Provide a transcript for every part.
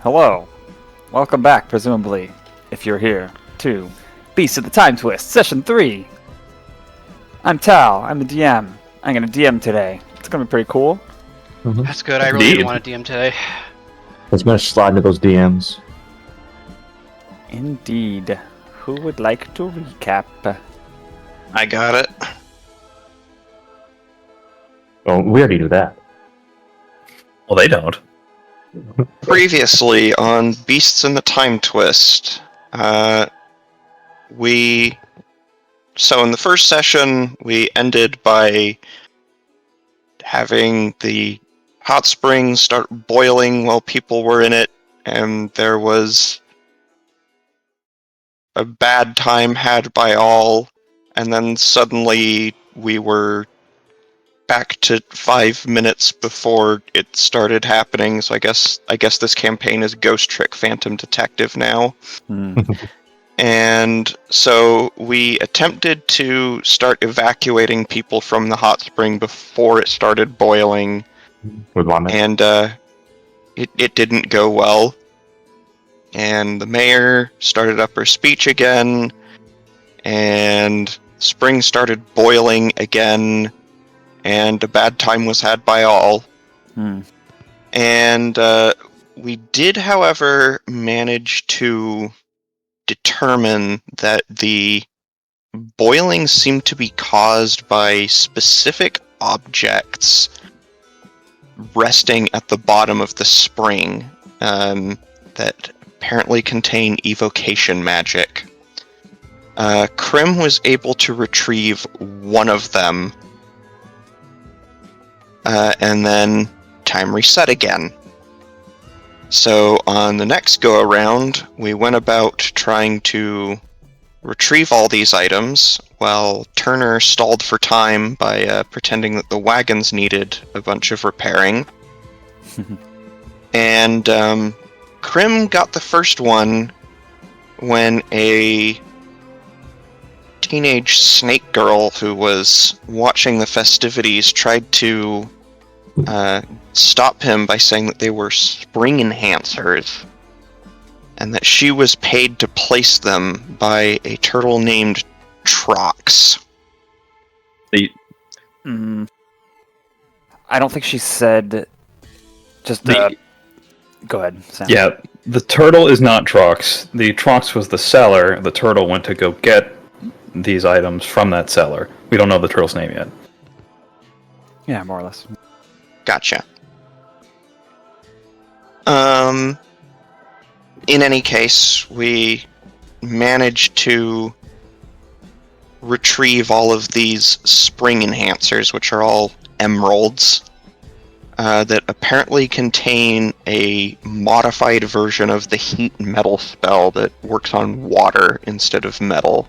Hello. Welcome back, presumably, if you're here, to Beast of the Timetwist, Session 3. I'm Tal, I'm the DM. I'm going to DM today. It's going to be pretty cool. Mm-hmm. That's good, I really didn't want to DM today. It's going to slide into those DMs. Indeed. Who would like to recap? I got it. Oh, we already knew that. Well, they don't. Previously on Beasts in the Timetwist, so in the first session, we ended by having the hot springs start boiling while people were in it, and there was a bad time had by all, and then suddenly we were back to 5 minutes before it started happening, so I guess this campaign is Ghost Trick Phantom Detective now. And so we attempted to start evacuating people from the hot spring before it started boiling, With vomit. and it didn't go well. And the mayor started up her speech again, and spring started boiling again, and a bad time was had by all. And we did, however, manage to determine that the boiling seemed to be caused by specific objects resting at the bottom of the spring that apparently contain evocation magic. Crim was able to retrieve one of them, and then time reset again. So on the next go-around, we went about trying to retrieve all these items, while Turner stalled for time by pretending that the wagons needed a bunch of repairing. And Crim got the first one when a teenage snake girl who was watching the festivities tried to stop him by saying that they were spring enhancers, and that she was paid to place them by a turtle named Trox. I don't think she said... Just, go ahead, Sam. Yeah, the turtle is not Trox. The Trox was the cellar. The turtle went to go get these items from that cellar. We don't know the turtle's name yet. Yeah, more or less. Gotcha. In any case, we managed to retrieve all of these spring enhancers, which are all emeralds, that apparently contain a modified version of the heat metal spell that works on water instead of metal.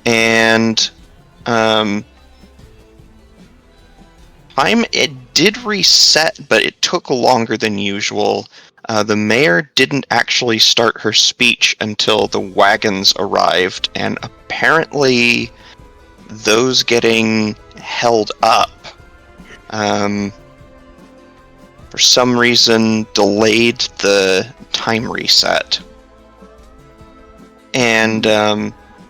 And time, it did reset, but it took longer than usual. The mayor didn't actually start her speech until the wagons arrived, and apparently those getting held up for some reason delayed the time reset. And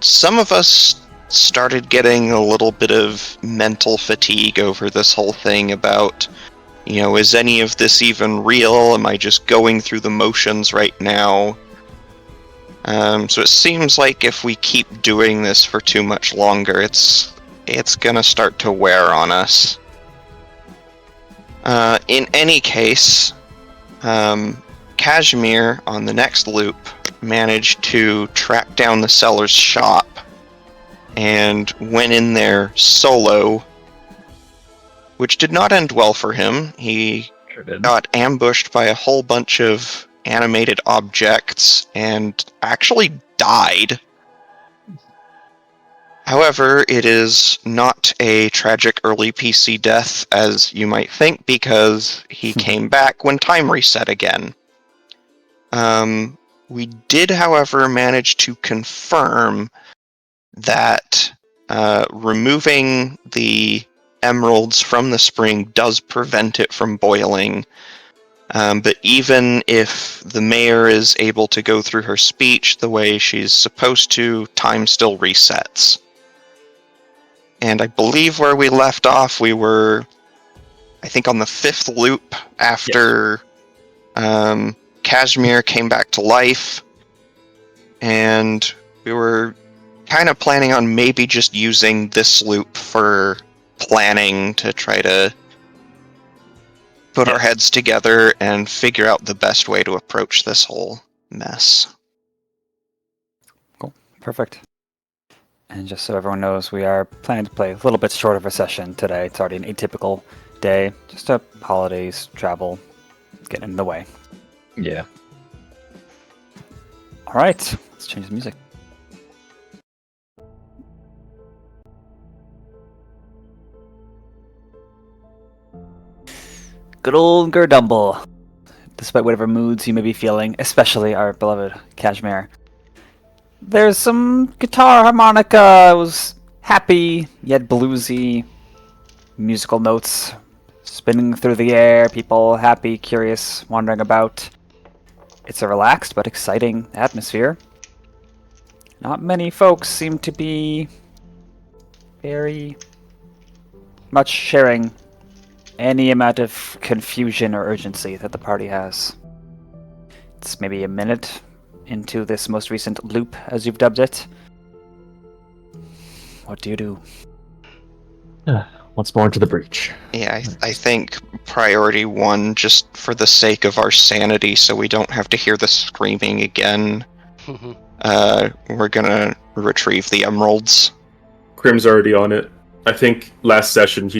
some of us started getting a little bit of mental fatigue over this whole thing about, is any of this even real? Am I just going through the motions right now? So it seems like if we keep doing this for too much longer, it's gonna start to wear on us. In any case, Cashmere, on the next loop, managed to track down the Cellar's shop and went in there solo, which did not end well for him. He got ambushed by a whole bunch of animated objects and actually died. However, it is not a tragic early PC death, as you might think, because he came back when time reset again. We did, however, manage to confirm that removing the emeralds from the spring does prevent it from boiling, But even if the mayor is able to go through her speech the way she's supposed to, time still resets. And I believe where we left off, we were, I think, on the 5th loop after Cashmere came back to life. And we were kind of planning on maybe just using this loop for planning to try to put our heads together and figure out the best way to approach this whole mess. Cool. Perfect. And just so everyone knows, we are planning to play a little bit short of a session today. It's already an atypical day. Just holidays, travel, getting in the way. Yeah. All right. Let's change the music. Good old Gerdumble. Despite whatever moods you may be feeling, especially our beloved Cashmere. There's some guitar harmonica. It was happy, yet bluesy. Musical notes spinning through the air. People happy, curious, wandering about. It's a relaxed but exciting atmosphere. Not many folks seem to be very much sharing any amount of confusion or urgency that the party has. It's maybe a minute into this most recent loop, as you've dubbed it. What do you do? Once more into the breach. Yeah, I think priority 1, just for the sake of our sanity, so we don't have to hear the screaming again, we're gonna retrieve the emeralds. Crim's already on it. I think last session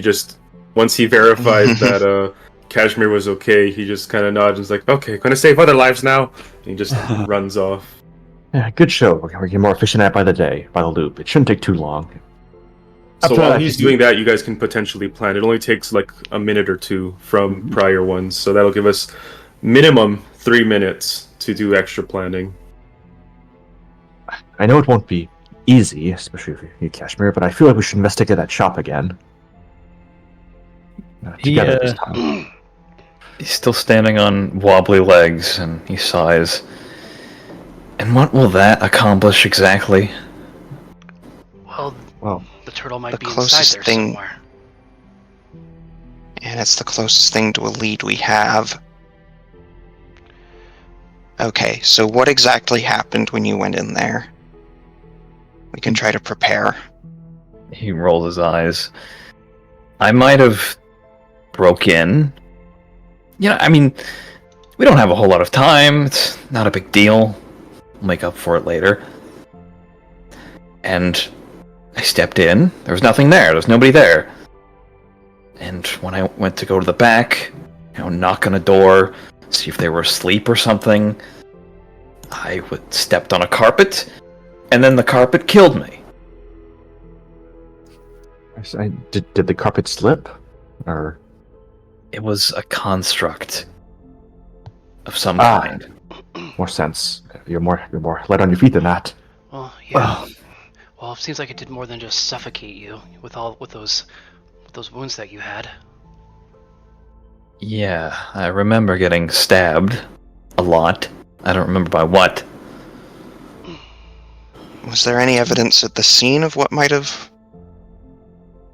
once he verified that Cashmere was okay, he just kind of nods and is like, okay, gonna save other lives now. And he just runs off. Yeah, good show. We're getting more efficient at by the loop. It shouldn't take too long. So while he's doing that, you guys can potentially plan. It only takes like a minute or two from prior ones, so that'll give us minimum 3 minutes to do extra planning. I know it won't be easy, especially if you need Cashmere, but I feel like we should investigate that shop again. Together this time. He's still standing on wobbly legs, and he sighs. And what will that accomplish exactly? Well, the turtle might the be closest inside there thing, somewhere. and it's the closest thing to a lead we have. Okay, so what exactly happened when you went in there? We can try to prepare. He rolls his eyes. I might have broke in. You know, I mean, we don't have a whole lot of time. It's not a big deal. We'll make up for it later. And I stepped in. There was nothing there. There was nobody there. And when I went to go to the back, knock on a door, see if they were asleep or something, I stepped on a carpet, and then the carpet killed me. Did the carpet slip? Or It was a construct of some kind. more sense. You're more light on your feet than that. Well, yeah. Well, it seems like it did more than just suffocate you with those wounds that you had. Yeah, I remember getting stabbed a lot. I don't remember by what. Was there any evidence at the scene of what might have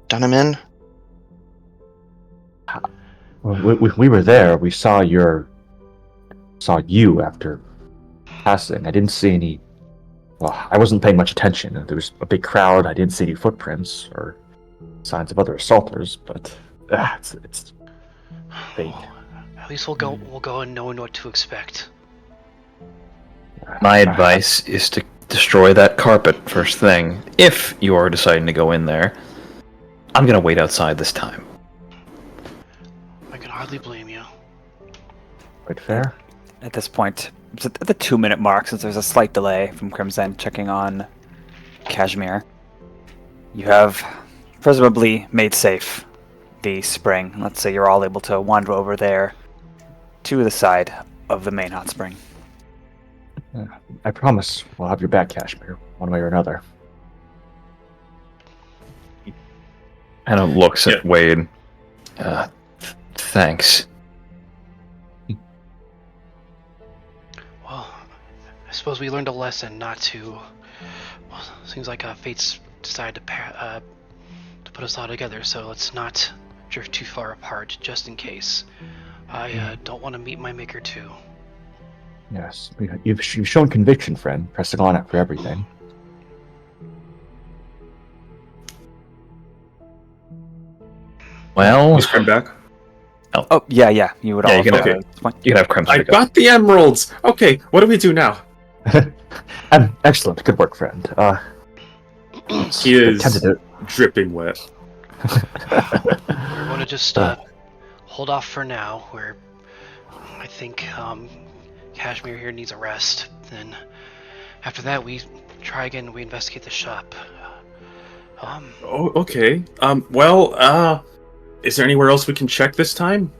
done him in? Well, we were there. We saw you after passing. I didn't see any. Well, I wasn't paying much attention. There was a big crowd. I didn't see any footprints or signs of other assaulters. But it's fake. At least we'll go and know what to expect. My advice is to destroy that carpet first thing, if you are deciding to go in there. I'm gonna wait outside this time. I can hardly blame you. Quite fair. At this point, it's at the 2-minute mark, since there's a slight delay from Crim's end checking on Cashmere. You have presumably made safe the spring. Let's say you're all able to wander over there to the side of the main hot spring. I promise we'll have your back, Cashmere, one way or another. And it looks at Wade. Thanks. suppose we learned a lesson not to. Well, seems like fate's decided to put us all together, so let's not drift too far apart, just in case. I don't want to meet my maker too. Yes, you've shown conviction, friend, pressing on after everything. Well, Is Crim back? Oh, yeah. You would Yeah, all. you can have Okay. you can have Crim. I got the emeralds! Okay, what do we do now? Excellent, good work, friend. He is Tentative. dripping wet. I want to just hold off for now. I think Cashmere here needs a rest. Then after that, we try again. We investigate the shop. Oh, okay. Is there anywhere else we can check this time?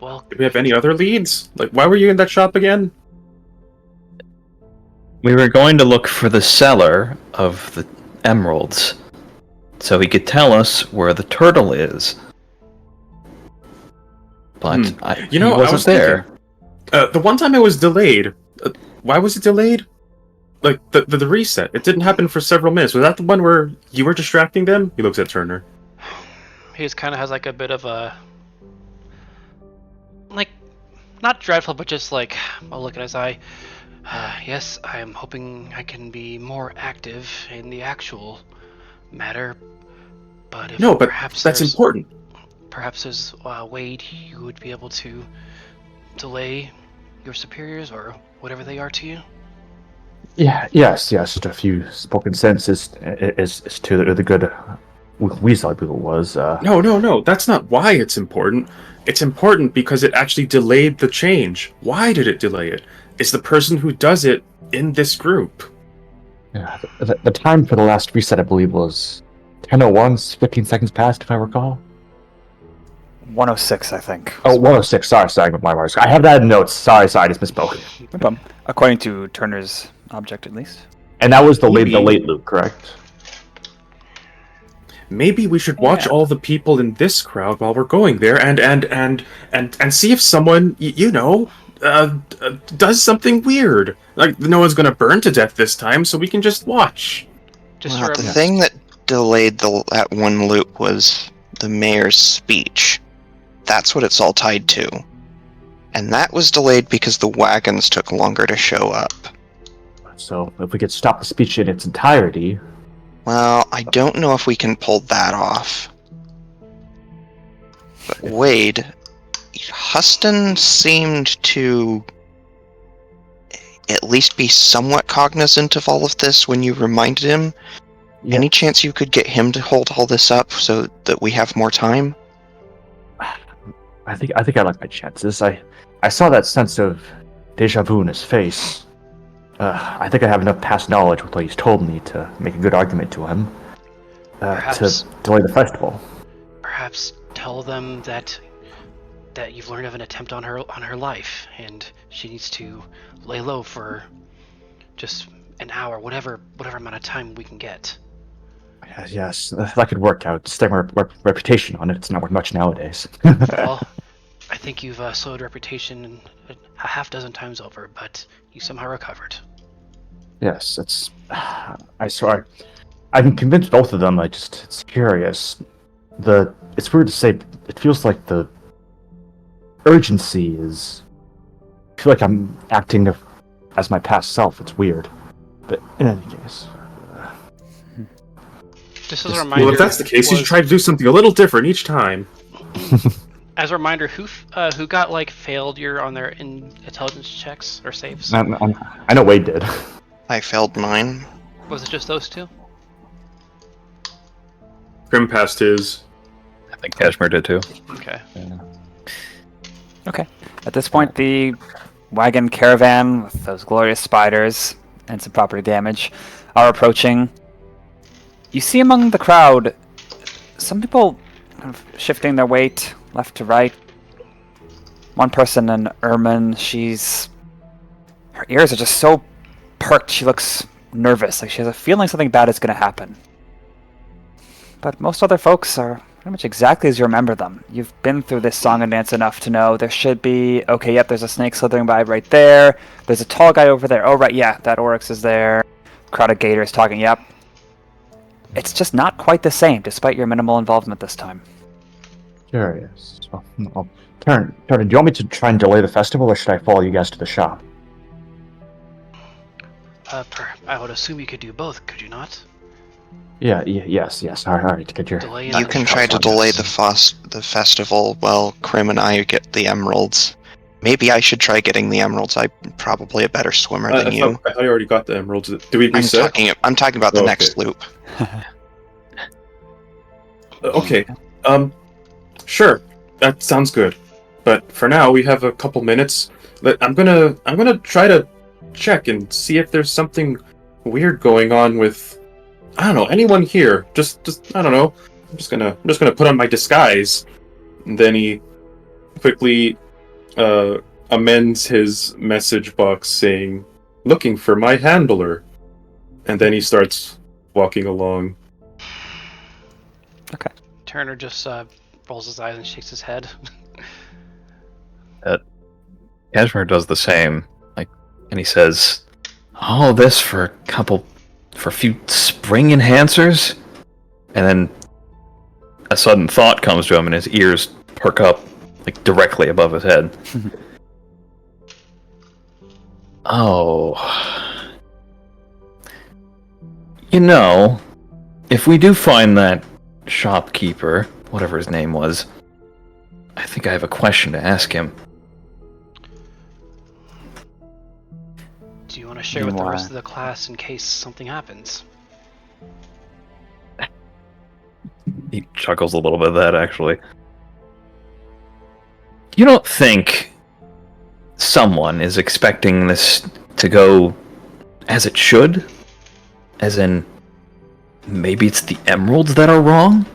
Well, Do we have any other leads? Like, why were you in that shop again? We were going to look for the cellar of the emeralds, so he could tell us where the turtle is. But he I wasn't was there. The one time it was delayed. Why was it delayed? Like, the reset. It didn't happen for several minutes. Was that the one where you were distracting them? He looks at Turner. he just kind of has like a bit of a, like, not dreadful, but just like a look in his eye. Yes, I am hoping I can be more active in the actual matter. But if No, but perhaps that's there's- important. Perhaps as Wade, you would be able to delay your superiors or whatever they are to you. Yes. Just a few spoken sentences is to the good Weasel, I believe it was. No. That's not why it's important. It's important because it actually delayed the change. Why did it delay it? It's the person who does it in this group. Yeah, the time for the last reset, I believe, was 10:01, 15 seconds past, if I recall. 106, I think. Oh, 106. Sorry, my words. I have that in notes. Sorry, I just misspoke. No problem. According to Turner's object, at least. And that was the Maybe. late loop, correct? Maybe we should watch all the people in this crowd while we're going there, and see if someone, does something weird. Like, no one's gonna burn to death this time, so we can just watch. Just Well, the remember, thing that delayed that one loop was the mayor's speech. That's what it's all tied to. And that was delayed because the wagons took longer to show up. So if we could stop the speech in its entirety, Well, I don't know if we can pull that off. But Wade, Huston seemed to at least be somewhat cognizant of all of this when you reminded him. Yeah. Any chance you could get him to hold all this up so that we have more time? I think I like my chances. I saw that sense of deja vu in his face. I think I have enough past knowledge with what he's told me to make a good argument to him to Perhaps. delay the festival. perhaps tell them that you've learned of an attempt on her life, and she needs to lay low for just an hour, whatever amount of time we can get. Yes, that could work out. Stake my reputation on it. It's not worth much nowadays. Well, I think you've sowed reputation a half dozen times over, but you somehow recovered. Yes, it's. I'm convinced both of them. It's curious. It's weird to say. It feels like the urgency is. I feel like I'm acting as my past self. It's weird, but in any case. Just as a reminder. Well, if that's the case, you should try to do something a little different each time. As a reminder, who got failed on their intelligence checks or saves? I know Wade did. I failed mine. Was it just those two? Crim passed his. I think Cashmere did too. Okay. Okay. At this point, the wagon caravan with those glorious spiders and some property damage are approaching. You see among the crowd some people kind of shifting their weight left to right. One person, an ermine, her ears are just so perked, she looks nervous, like she has a feeling something bad is going to happen. But most other folks are pretty much exactly as you remember them. You've been through this song and dance enough to know there should be, okay, yep, there's a snake slithering by right there. There's a tall guy over there. Oh, right, yeah, that Oryx is there. Crowd of gators talking, yep. It's just not quite the same, despite your minimal involvement this time. Curious. Well, Turn, do you want me to try and delay the festival, or should I follow you guys to the shop? I would assume you could do both, could you not? Yes. All right, get your... Delay You can try to delay the festival while Crim and I get the emeralds. Maybe I should try getting the emeralds. I'm probably a better swimmer than you. I thought you already got the emeralds. Do we I'm reset? talking about the Okay. next loop. Okay. Sure. That sounds good. But for now, we have a couple minutes. I'm gonna try to check and see if there's something weird going on with, I don't know, anyone here. Just I don't know. I'm just gonna put on my disguise. And then he quickly amends his message box saying, "Looking for my handler." And then he starts walking along. Turner just rolls his eyes and shakes his head. Cashmere does the same, and he says, "All this for a few spring enhancers?" And then a sudden thought comes to him, and his ears perk up, directly above his head. Oh, if we do find that shopkeeper, whatever his name was, I think I have a question to ask him. Do you want to share with the rest of the class in case something happens? He chuckles a little bit at that, actually. You don't think someone is expecting this to go as it should? As in, maybe it's the emeralds that are wrong?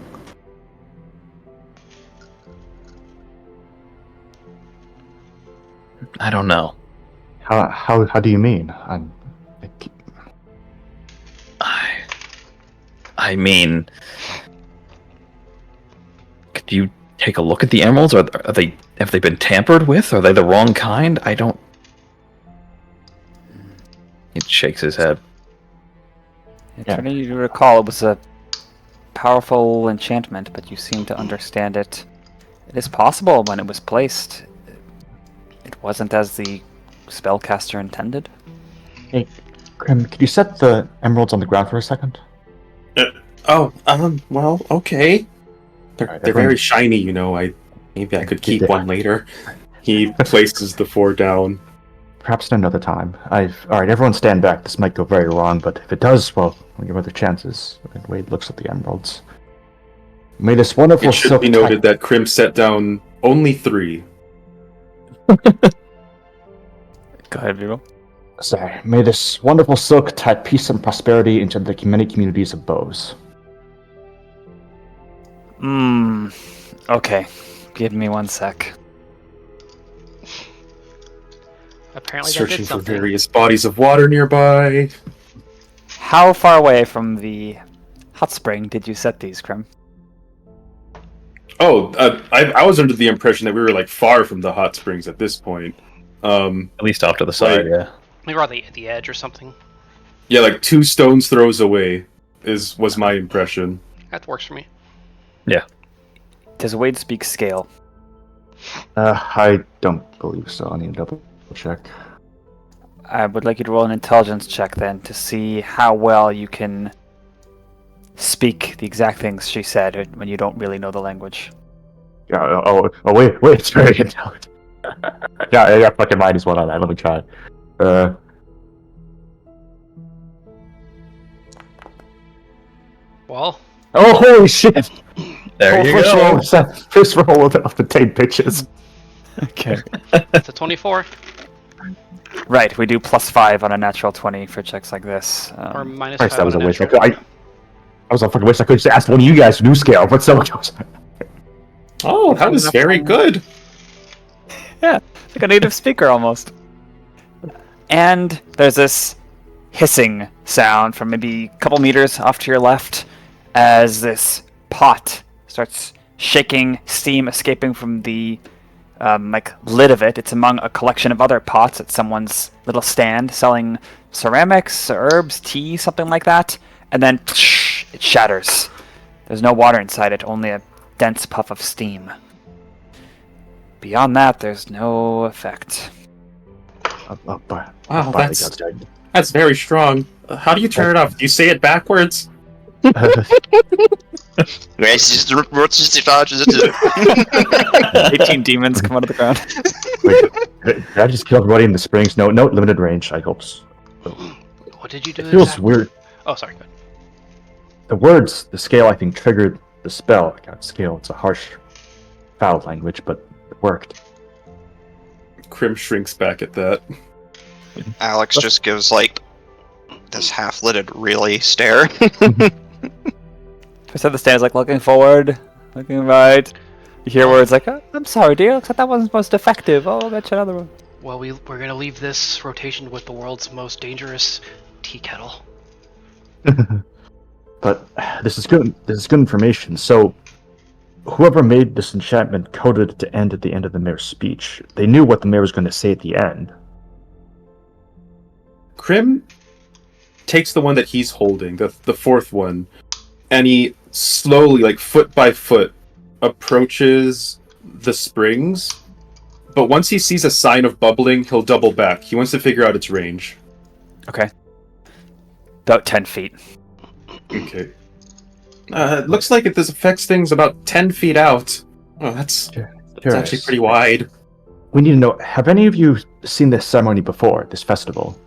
I don't know. How do you mean? I mean, could you take a look at the emeralds? Have they been tampered with? Are they the wrong kind? I don't... He shakes his head. Trying to recall, it was a powerful enchantment, but you seem to understand it. It is possible when it was placed, it wasn't as the spellcaster intended. Hey, Crim, could you set the emeralds on the ground for a second? Well, okay. They're everyone- very shiny, maybe I could keep one later. He places the 4 down. Perhaps at another time. Alright, everyone stand back. This might go very wrong, but if it does, well, we'll give other chances. And Wade looks at the emeralds. May this wonderful It should silk be noted that Crim set down only 3. Go ahead, Vivo. Sorry. May this wonderful silk tide peace and prosperity into the many communities of bows. Okay. Give me 1 sec. Apparently that Searching did for something. various bodies of water nearby. How far away from the hot spring did you set these, Crim? Oh, I was under the impression that we were far from the hot springs at this point. At least off to the side, Right. yeah. Maybe we're at the edge or something. Yeah, 2 stones throws away was my impression. That works for me. Does Wade speak scale? I don't believe so. I need to double check. I would like you to roll an intelligence check then to see how well you can speak the exact things she said when you don't really know the language. Yeah, wait, it's very intelligent. yeah, fucking mine is one on that. Let me try. Well, Oh, holy shit! There you first go. Roll, first roll of the 10 pitches. Okay. it's a 24 Right, we do +5 on a natural 20 for checks like this. or minus Christ, 5 that was a on a waste. natural. I was a fucking wish I could just ask one of you guys to do scale, but so much. Oh, that was very good. Like a native speaker almost. And there's this hissing sound from maybe a couple meters off to your left as this pot starts shaking steam escaping from the lid of it. It's among a collection of other pots at someone's little stand selling ceramics, herbs, tea, something like that. And then it shatters. There's no water inside it, only a dense puff of steam. Beyond that, there's no effect. Wow, that's very strong. How do you turn it off? Do you say it backwards? 18 demons come out of the ground. Wait, did I just kill everybody in the springs? No, limited range, I hope so. What did you do? It feels exactly? weird. Oh, sorry. Go ahead. The words, the scale, I think, triggered the spell. Scale, it's a harsh, foul language, but it worked. Crim shrinks back at that. Alex just gives, like, this half-lidded really stare. So the stand's like looking forward, looking right. You hear words like, oh, I'm sorry, dear, looks like that wasn't most effective. Oh, I'll bet you another one. Well, we're going to leave this rotation with the world's most dangerous tea kettle. But this is good. This is good information. So, whoever made this enchantment coded it to end at the end of the mayor's speech. They knew what the mayor was going to say at the end. Crim takes the one that he's holding, the fourth one, and he slowly, like foot by foot, approaches the springs. But once he sees a sign of bubbling, he'll double back. He wants to figure out its range. Okay. About 10 feet. Okay. It looks like this affects things about 10 feet out. Oh, that's actually pretty wide. We need to know, have any of you seen this ceremony before, this festival?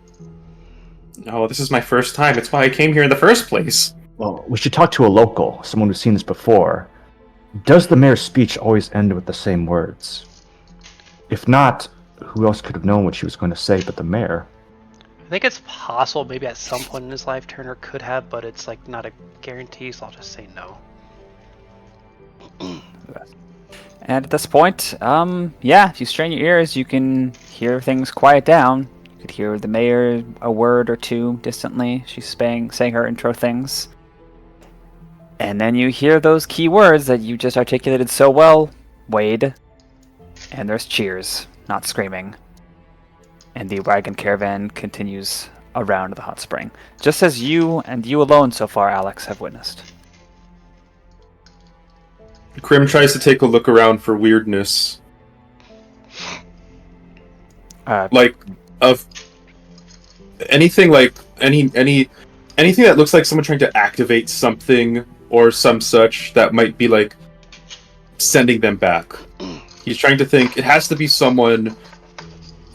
No, this is my first time. It's why I came here in the first place. Well, we should talk to a local, someone who's seen this before. Does the mayor's speech always end with the same words? If not, who else could have known what she was going to say but the mayor? I think it's possible maybe at some point in his life Turner could have, but it's like not a guarantee, so I'll just say no. And at this point, if you strain your ears, you can hear things quiet down. You could hear the mayor a word or two distantly. She's saying her intro things. And then you hear those key words that you just articulated so well, Wade. And there's cheers, not screaming. And the wagon caravan continues around the hot spring, just as you and you alone so far, Alex, have witnessed. Crim tries to take a look around for weirdness. Like, of anything like anything that looks like someone trying to activate something or some such that might be like sending them back. He's trying to think, it has to be someone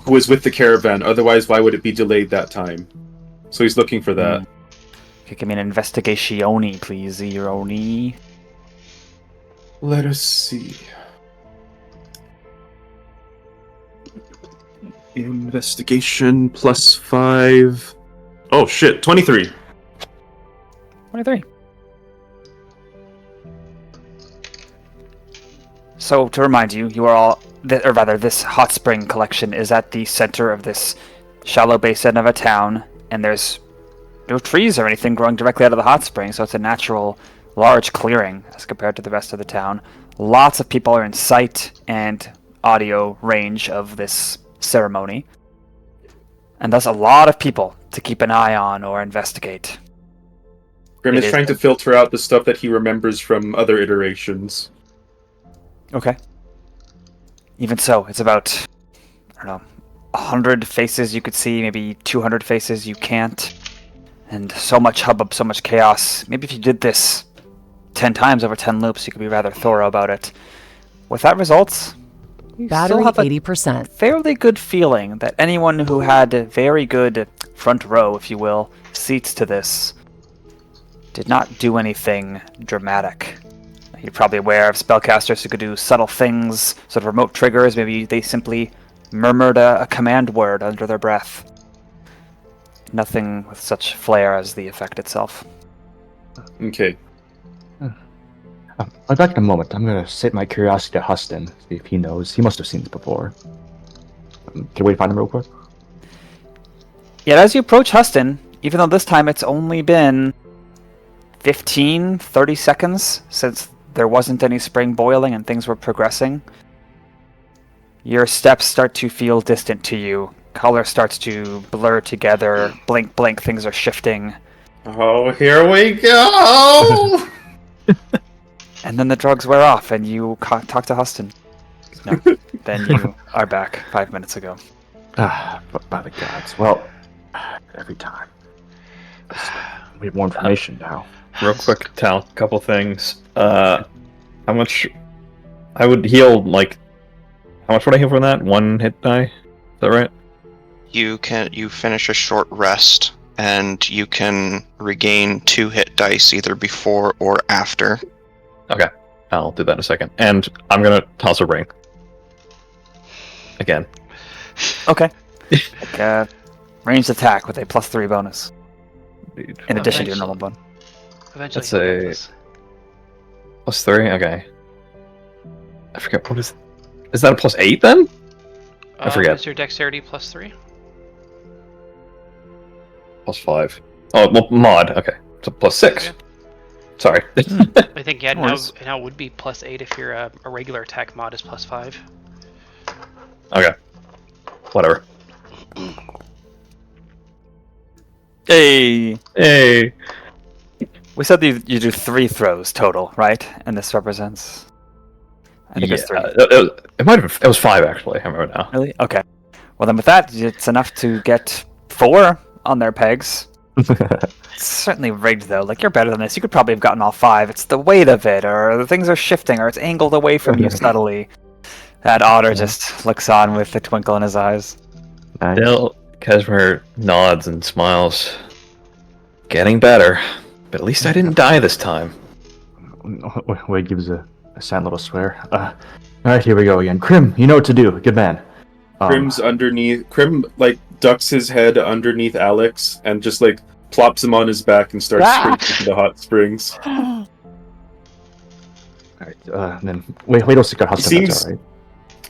who is with the caravan, otherwise why would it be delayed that time? So he's looking for that. Okay, give me an investigationi, please, Ironi. Let us see. Investigation +5. Oh shit, 23. 23. So, to remind you, you are all, this hot spring collection is at the center of this shallow basin of a town, and there's no trees or anything growing directly out of the hot spring, so it's a natural, large clearing as compared to the rest of the town. Lots of people are in sight and audio range of this ceremony, and thus a lot of people to keep an eye on or investigate. Grim is trying to filter out the stuff that he remembers from other iterations. Okay. Even so, it's about, 100 faces you could see, maybe 200 faces you can't. And so much hubbub, so much chaos. Maybe if you did this 10 times over 10 loops, you could be rather thorough about it. Without results, you Battery still have a 80%. fairly good feeling that anyone who had a very good front row, if you will, seats to this, did not do anything dramatic. You're probably aware of spellcasters who could do subtle things, sort of remote triggers. Maybe they simply murmured a command word under their breath. Nothing with such flair as the effect itself. Okay. I'll be back in a moment. I'm going to set my curiosity to Huston, see if he knows. He must have seen this before. Can we find him real quick? Yet as you approach Huston, even though this time it's only been 15, 30 seconds since there wasn't any spring boiling and things were progressing, your steps start to feel distant to you. Color starts to blur together. Blink, blink, things are shifting. Oh, here we go! And then the drugs wear off and you talk to Huston. No, then you are back 5 minutes ago. But by the gods. Well, every time. We have more information now. Real quick, Tal, couple things. How much I would heal, like, how much would I heal from that? 1 hit die? Is that right? You finish a short rest, and you can regain 2 hit dice either before or after. Okay, I'll do that in a second. And I'm gonna toss a ring. Again. Okay. Like, ranged attack with a +3 bonus. In addition to your normal one. Eventually, That's he'll get a this. +3? Okay. I forget, what is that a +8 then? I forget. Is your dexterity +3? +5. Oh, well, mod. Okay, so +6. Okay. Sorry. I think yeah, No now worries. it would be +8 if your a regular attack mod is +5. Okay. Whatever. Hey! Hey. We said you do 3 throws total, right? And this represents... I think it's 3. It might have. It was 5 actually. I remember now. Really? Okay. Well then with that, it's enough to get 4 on their pegs. It's certainly rigged though. Like, you're better than this. You could probably have gotten all 5. It's the weight of it, or the things are shifting, or it's angled away from you subtly. That Otter just looks on with a twinkle in his eyes. Nice. Still, Cashmere nods and smiles. Getting better. But at least I didn't die this time. Wade gives a sad little swear. Alright, here we go again. Crim, you know what to do. Good man. Crim's underneath. Crim, like, ducks his head underneath Alex and just, like, plops him on his back and starts straight into the hot springs. Alright, then Wade will stick out Huston. That's alright.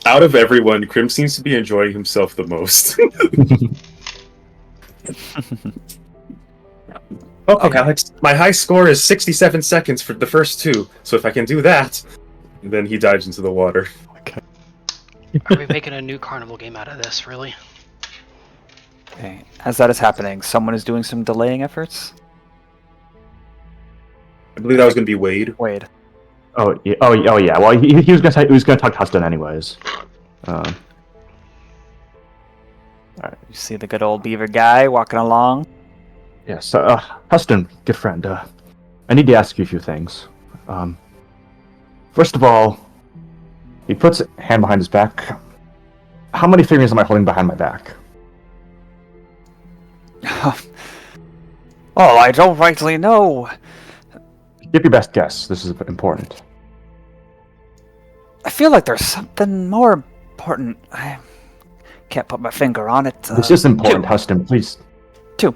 Out of everyone, Crim seems to be enjoying himself the most. Okay, Alex, my high score is 67 seconds for the first 2, so if I can do that... And then he dives into the water. Are we making a new carnival game out of this, really? Okay. As that is happening, someone is doing some delaying efforts. I believe that was going to be Wade. Wade. Oh yeah. Well, he was gonna talk to Huston anyways. Alright, you see the good old beaver guy walking along. Yes, Huston, good friend. I need to ask you a few things. First of all, he puts a hand behind his back. How many fingers am I holding behind my back? Oh, I don't rightly know. Give your best guess. This is important. I feel like there's something more important. I can't put my finger on it. This is important, Huston. Please. 2.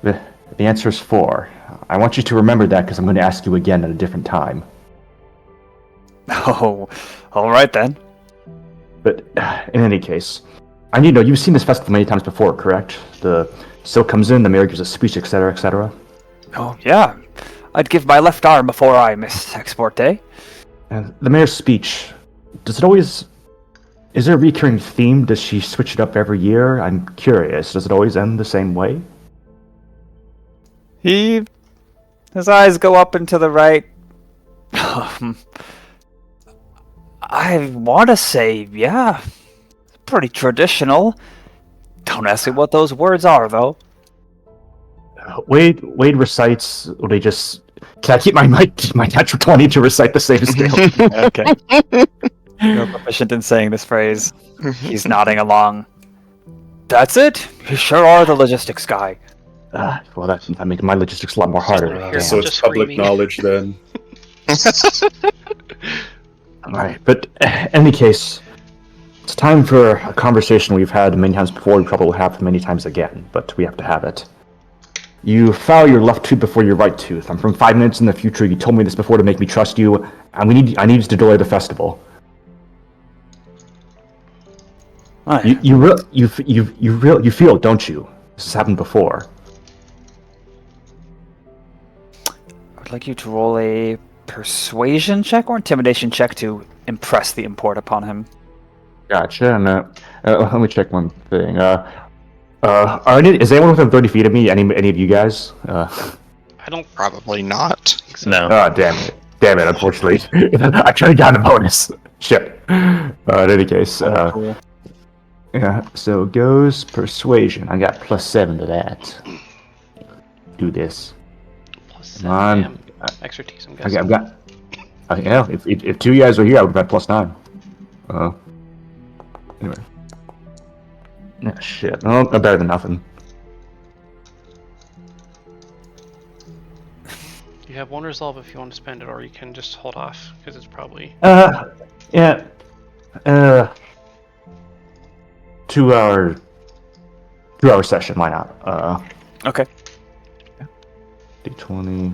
The answer is 4. I want you to remember that because I'm going to ask you again at a different time. Oh, alright then. But in any case, I need to know, you've seen this festival many times before, correct? The silk comes in, the mayor gives a speech, etc., etc. Oh, yeah. I'd give my left arm before I miss export day. And the mayor's speech, does it always... Is there a recurring theme? Does she switch it up every year? I'm curious. Does it always end the same way? His eyes go up and to the right. I want to say, yeah. Pretty traditional. Don't ask me what those words are, though. Wade recites... Will they just... Can I keep my natural 20 to recite the same scale? Okay. You're proficient in saying this phrase. He's nodding along. That's it? You sure are the logistics guy. Well, that makes my logistics a lot more harder. Just- Damn. So it's Just public screaming. knowledge then. Alright, but in any case, it's time for a conversation we've had many times before, we probably will have many times again, but we have to have it. You foul your left tooth before your right tooth. I'm from 5 minutes in the future, you told me this before to make me trust you, and I need you to delay the festival. You feel it, don't you? This has happened before. I'd like you to roll a persuasion check or intimidation check to impress the import upon him. Gotcha. And let me check one thing. Is anyone within 30 feet of me? Any of you guys? I don't Probably not. think so. No. Oh, damn it. Unfortunately. I tried to get a bonus. Shit. In any case, Cool. yeah, so it goes persuasion. I got +7 to that. Do this. Plus Come on. 7 expertise, I'm Okay, guessing. I've got. Yeah, if two guys were here, I would have got +9. Anyway. Yeah, shit. No, better than nothing. You have one resolve if you want to spend it, or you can just hold off, because it's probably... Yeah. 2 hour session, why not? Okay. D20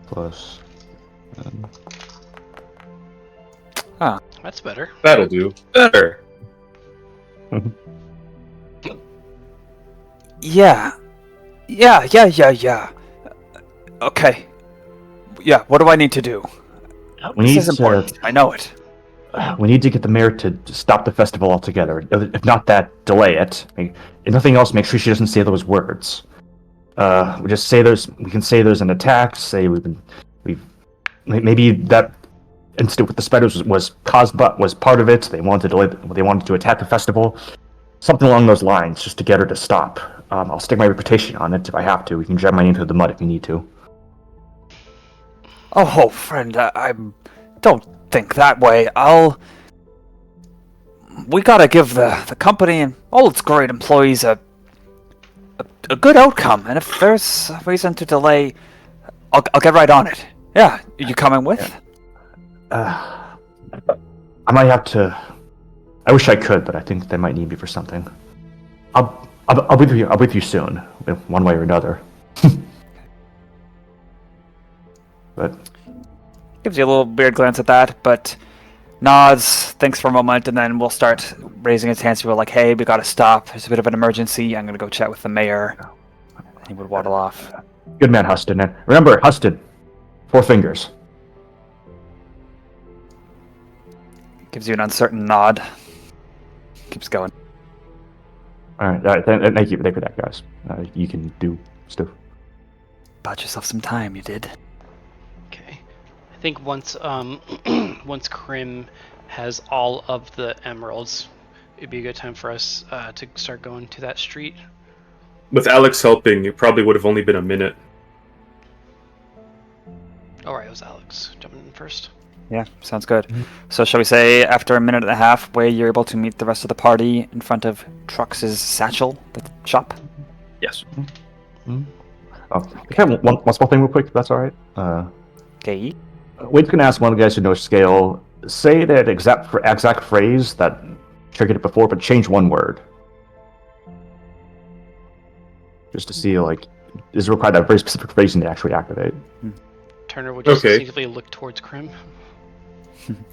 plus. That's better. That'll do. Better. Yeah. Okay. Yeah, what do I need to do? We This need is important. I know it. we need to get the mayor to stop the festival altogether. If not that, delay it. If nothing else, make sure she doesn't say those words. We just say we can say there's an attack. Say maybe that incident with the spiders was part of it. They wanted to attack the festival. Something along those lines, just to get her to stop. I'll stick my reputation on it if I have to. We can drag my name through the mud if we need to. Oh, friend, I don't think that way. We gotta give the company and all its great employees a good outcome, and if there's a reason to delay, I'll get right on it. Yeah, you coming with? I might have to. I wish I could, but I think they might need me for something. I'll be with you. I'll be with you soon, one way or another. But Gives you a little weird glance at that, but nods, thinks for a moment, and then we'll start raising his hands to people like, hey, we gotta stop. There's a bit of an emergency. I'm gonna go chat with the mayor. He would waddle off. good man, Huston. And remember, Huston, 4 fingers. Gives you an uncertain nod. Keeps going. All right. Thank you for that, guys. You can do stuff. Bought yourself some time, you did. Okay. I think once once Crim has all of the emeralds, it'd be a good time for us to start going to that street. With Alex helping, it probably would have only been a minute. Alright, it was Alex jumping in first. Yeah, sounds good. So shall we say after a minute and a half where you're able to meet the rest of the party in front of Trux's satchel, the shop? Yes. Oh, okay, one small thing real quick, if that's alright. Okay. Wade's gonna ask one of the guys who knows scale, say that exact phrase that triggered it before, but change one word. Just to see, like, does it require that very specific phrasing to actually activate? Turner would just Okay. instinctively look towards Crim.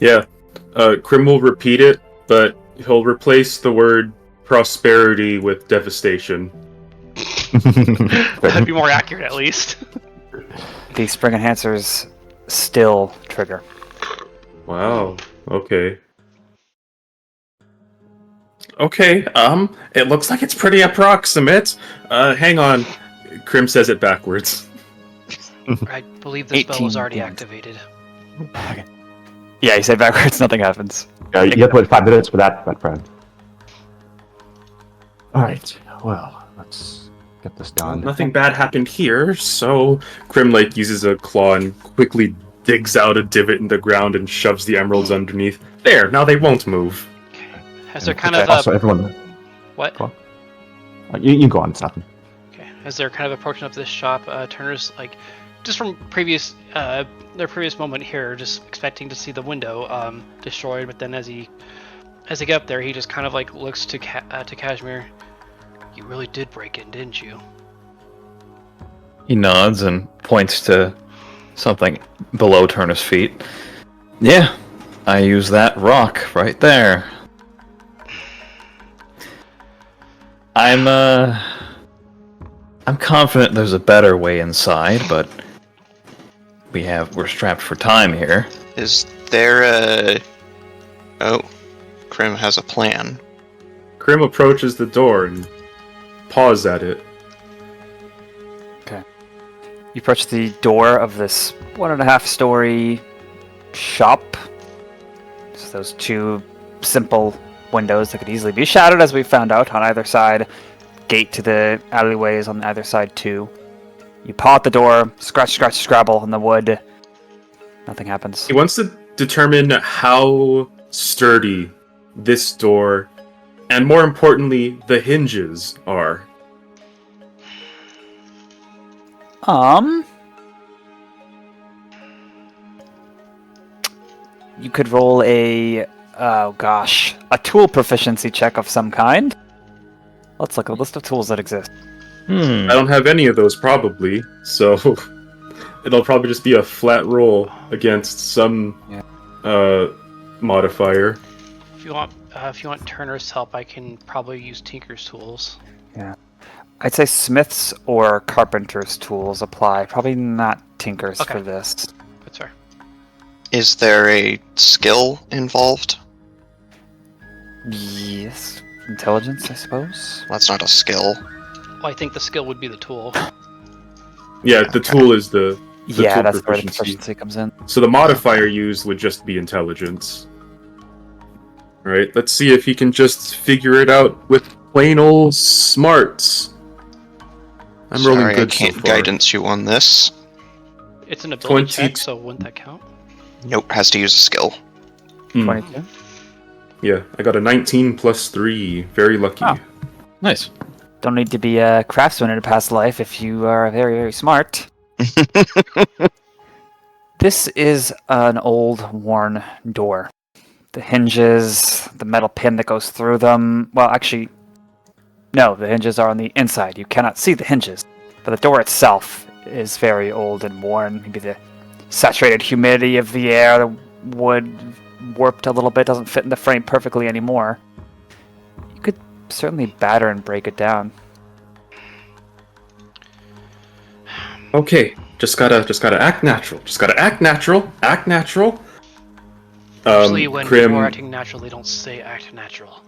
Yeah. Crim will repeat it, but he'll replace the word prosperity with devastation. That'd be more accurate, at least. The spring enhancers still trigger. Wow. Okay. Okay, it looks like it's pretty approximate. Hang on. Crim says it backwards. I believe the spell was 18 already points. activated. Okay. Yeah, you say backwards, nothing happens. You have to wait 5 minutes for that, my friend. Alright, well, let's get this done. Nothing bad happened here, so Crim uses a claw and quickly digs out a divot in the ground and shoves the emeralds underneath. There, now they won't move. Has there kind Okay, of also, everyone, what? Go you go on, it's nothing. Okay. As they're kind of approaching up this shop, Turner's like, just from previous their previous moment here, just expecting to see the window destroyed, but then as he get up there, he just kind of like looks to Cashmere. You really did break in, didn't you? He nods and points to something below Turner's feet. Yeah, I use that rock right there. I'm confident there's a better way inside, but we're strapped for time here. Is there a... Oh, Crim has a plan. Crim approaches the door and paws at it. You approach the door of this 1.5-story shop. Just those two simple windows that could easily be shattered, as we found out, on either side. Gate to the alleyways on either side too. You paw at the door, scratch, scrabble in the wood. Nothing happens. He wants to determine how sturdy this door, and more importantly, the hinges are. You could roll a tool proficiency check of some kind. Let's look at a list of tools that exist. I don't have any of those, probably, so it'll probably just be a flat roll against some modifier. If you want Turner's help, I can probably use Tinker's tools. Yeah. I'd say Smith's or Carpenter's tools apply. Probably not Tinker's for this. That's fair. Is there a skill involved? Yes. Intelligence, I suppose. That's not a skill. Well, I think the skill would be the tool. Yeah, the tool is the tool That's where the proficiency. proficiency comes in. So the modifier used would just be intelligence. Alright, let's see if he can just figure it out with plain old smarts. I'm rolling Sorry, good I can't so far. guidance you on this. It's an ability 20 check, so wouldn't that count? Nope, has to use a skill. 22. Yeah, I got a 19 plus 3. Very lucky. Oh. Nice. Don't need to be a craftsman in a past life if you are very, very smart. This is an old, worn door. The hinges, the metal pin that goes through them... Well, actually, no, the hinges are on the inside. You cannot see the hinges. But the door itself is very old and worn. Maybe the saturated humidity of the air, the wood warped a little bit, doesn't fit in the frame perfectly anymore. You could certainly batter and break it down. Okay, just gotta act natural. Just gotta act natural. Act natural. Usually when Crim... people are acting natural, they don't say act natural.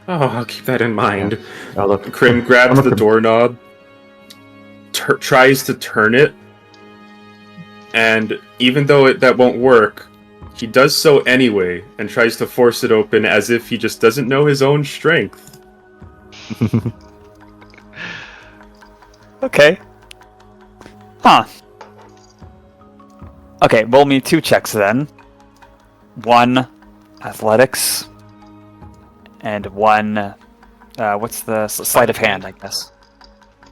Oh, I'll keep that in mind. Oh, look, Crim grabs the doorknob, tries to turn it, and even though that won't work, he does so anyway and tries to force it open as if he just doesn't know his own strength. Okay. Huh. Okay, roll me 2 checks then. 1 athletics, and 1 what's the sleight of hand, I guess.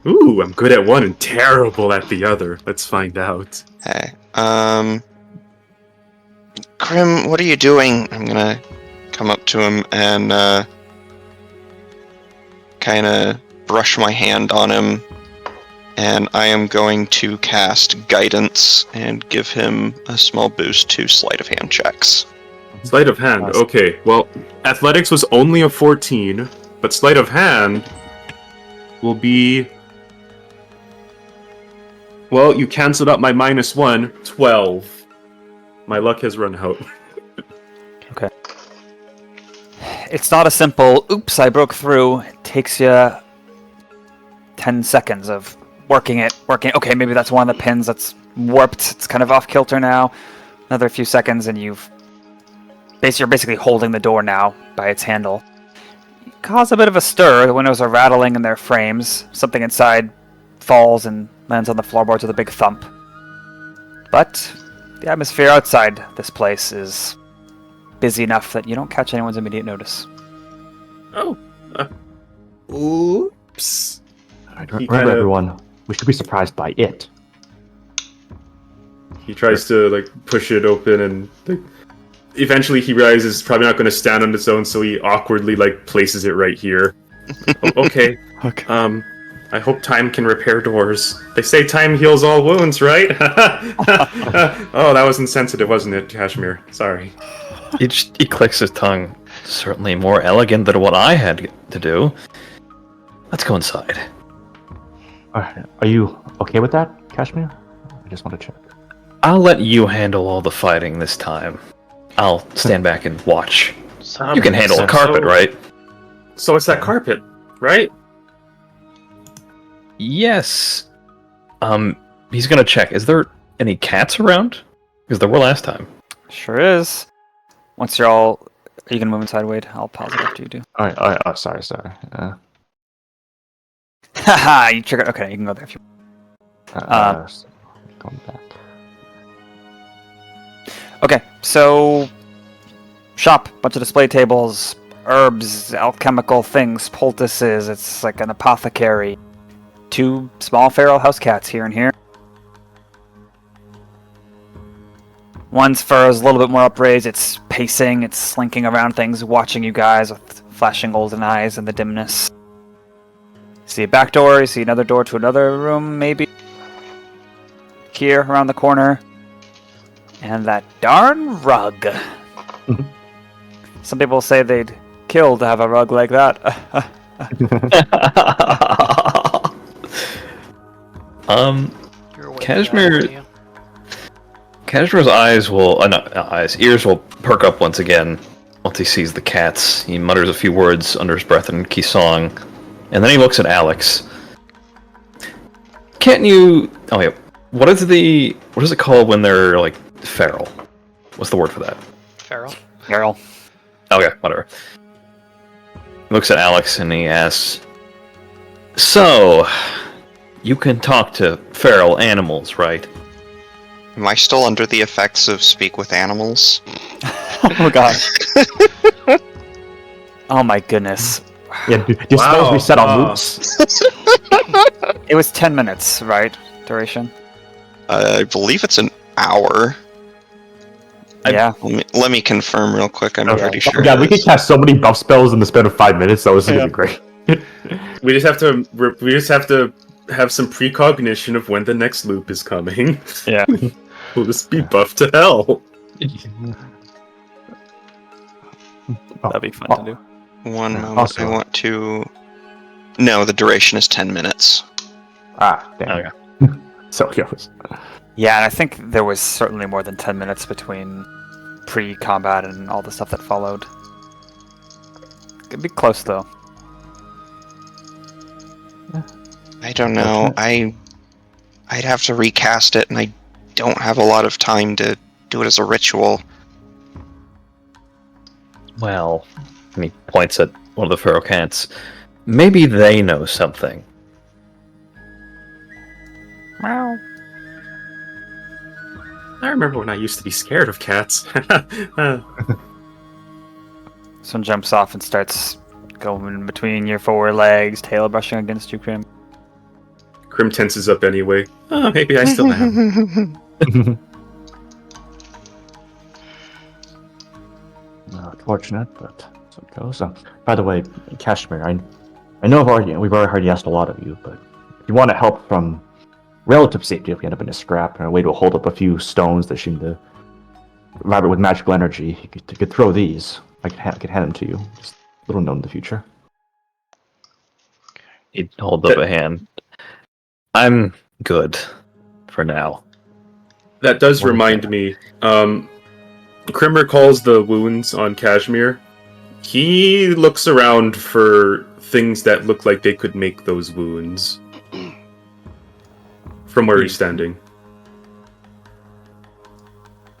Ooh, I'm good at one and terrible at the other. Let's find out. Hey, Crim, what are you doing? I'm gonna come up to him and kind of brush my hand on him, and I am going to cast Guidance and give him a small boost to sleight of hand checks. Sleight of hand, okay. Well, athletics was only a 14, but sleight of hand will be... Well, you canceled out my -1, 12. My luck has run out. Okay. It's not a simple, oops, I broke through. It takes you 10 seconds of working. Okay, maybe that's one of the pins that's warped. It's kind of off kilter now. Another few seconds and you're basically holding the door now by its handle. You cause a bit of a stir. The windows are rattling in their frames. Something inside falls and lands on the floorboards with a big thump. But the atmosphere outside this place is busy enough that you don't catch anyone's immediate notice. Oh. Oops. Alright, remember everyone, we should be surprised by it. He tries to push it open, and eventually he realizes it's probably not going to stand on its own, so he awkwardly places it right here. Okay. Okay. I hope time can repair doors. They say time heals all wounds, right? Oh, that was insensitive, wasn't it, Cashmere? Sorry. He clicks his tongue. Certainly more elegant than what I had to do. Let's go inside. Alright, are you okay with that, Cashmere? I just want to check. I'll let you handle all the fighting this time. I'll stand back and watch. You can handle a carpet, right? So it's that carpet, right? Yes. He's gonna check. Is there any cats around? Because there were last time. Sure is. Once you're all... Are you going to move inside, Wade? I'll pause it after you do. Oh, sorry. Haha, you triggered... Okay, you can go there if you Going back. Okay, so... Shop, bunch of display tables, herbs, alchemical things, poultices, it's like an apothecary. 2 small feral house cats here and here. One's fur is a little bit more upraised, it's pacing, it's slinking around things, watching you guys with flashing golden eyes in the dimness. See a back door, you see another door to another room, maybe. Here, around the corner. And that darn rug. Some people say they'd kill to have a rug like that. Cashmere... Cashmere's ears will perk up once again once he sees the cats. He mutters a few words under his breath in Kisong, and then he looks at Alex. Can't you... Oh, yeah. What is it called when they're, like, feral? What's the word for that? Feral. Feral. Okay, whatever. He looks at Alex and he asks, so, you can talk to feral animals, right? Am I still under the effects of speak with animals? Oh my god. Oh my goodness. Yeah, do you suppose we set on loops? It was 10 minutes, right? Duration? I believe it's an hour. Yeah. Let me confirm real quick. I'm pretty sure. Yeah, we could cast so many buff spells in the span of 5 minutes. That was gonna be great. We just have to have some precognition of when the next loop is coming. Yeah. We'll just be buffed to hell. That'd be fun to do. One moment. Also- I want to. No, the duration is 10 minutes. Ah, damn. Okay. So it goes. Yeah, and I think there was certainly more than 10 minutes between pre-combat and all the stuff that followed. It'd be close, though. I don't know. I'd have to recast it, and I don't have a lot of time to do it as a ritual. Well, and he points at one of the feral cats. Maybe they know something. Meow. I remember when I used to be scared of cats. This one jumps off and starts going between your forward legs, tail brushing against you, Crim. Crim tenses up anyway. Oh, maybe I still am. Unfortunate, but so it goes. By the way, Cashmere, I know we've already asked a lot of you, but if you want to help from relative safety, if we end up in a scrap and a way to hold up a few stones that seem to vibrate with magical energy, you could throw these. I could hand them to you. Just a little known in the future. He holds up a hand. I'm good for now. That does remind me. Crim recalls the wounds on Cashmere. He looks around for things that look like they could make those wounds. From where he's standing.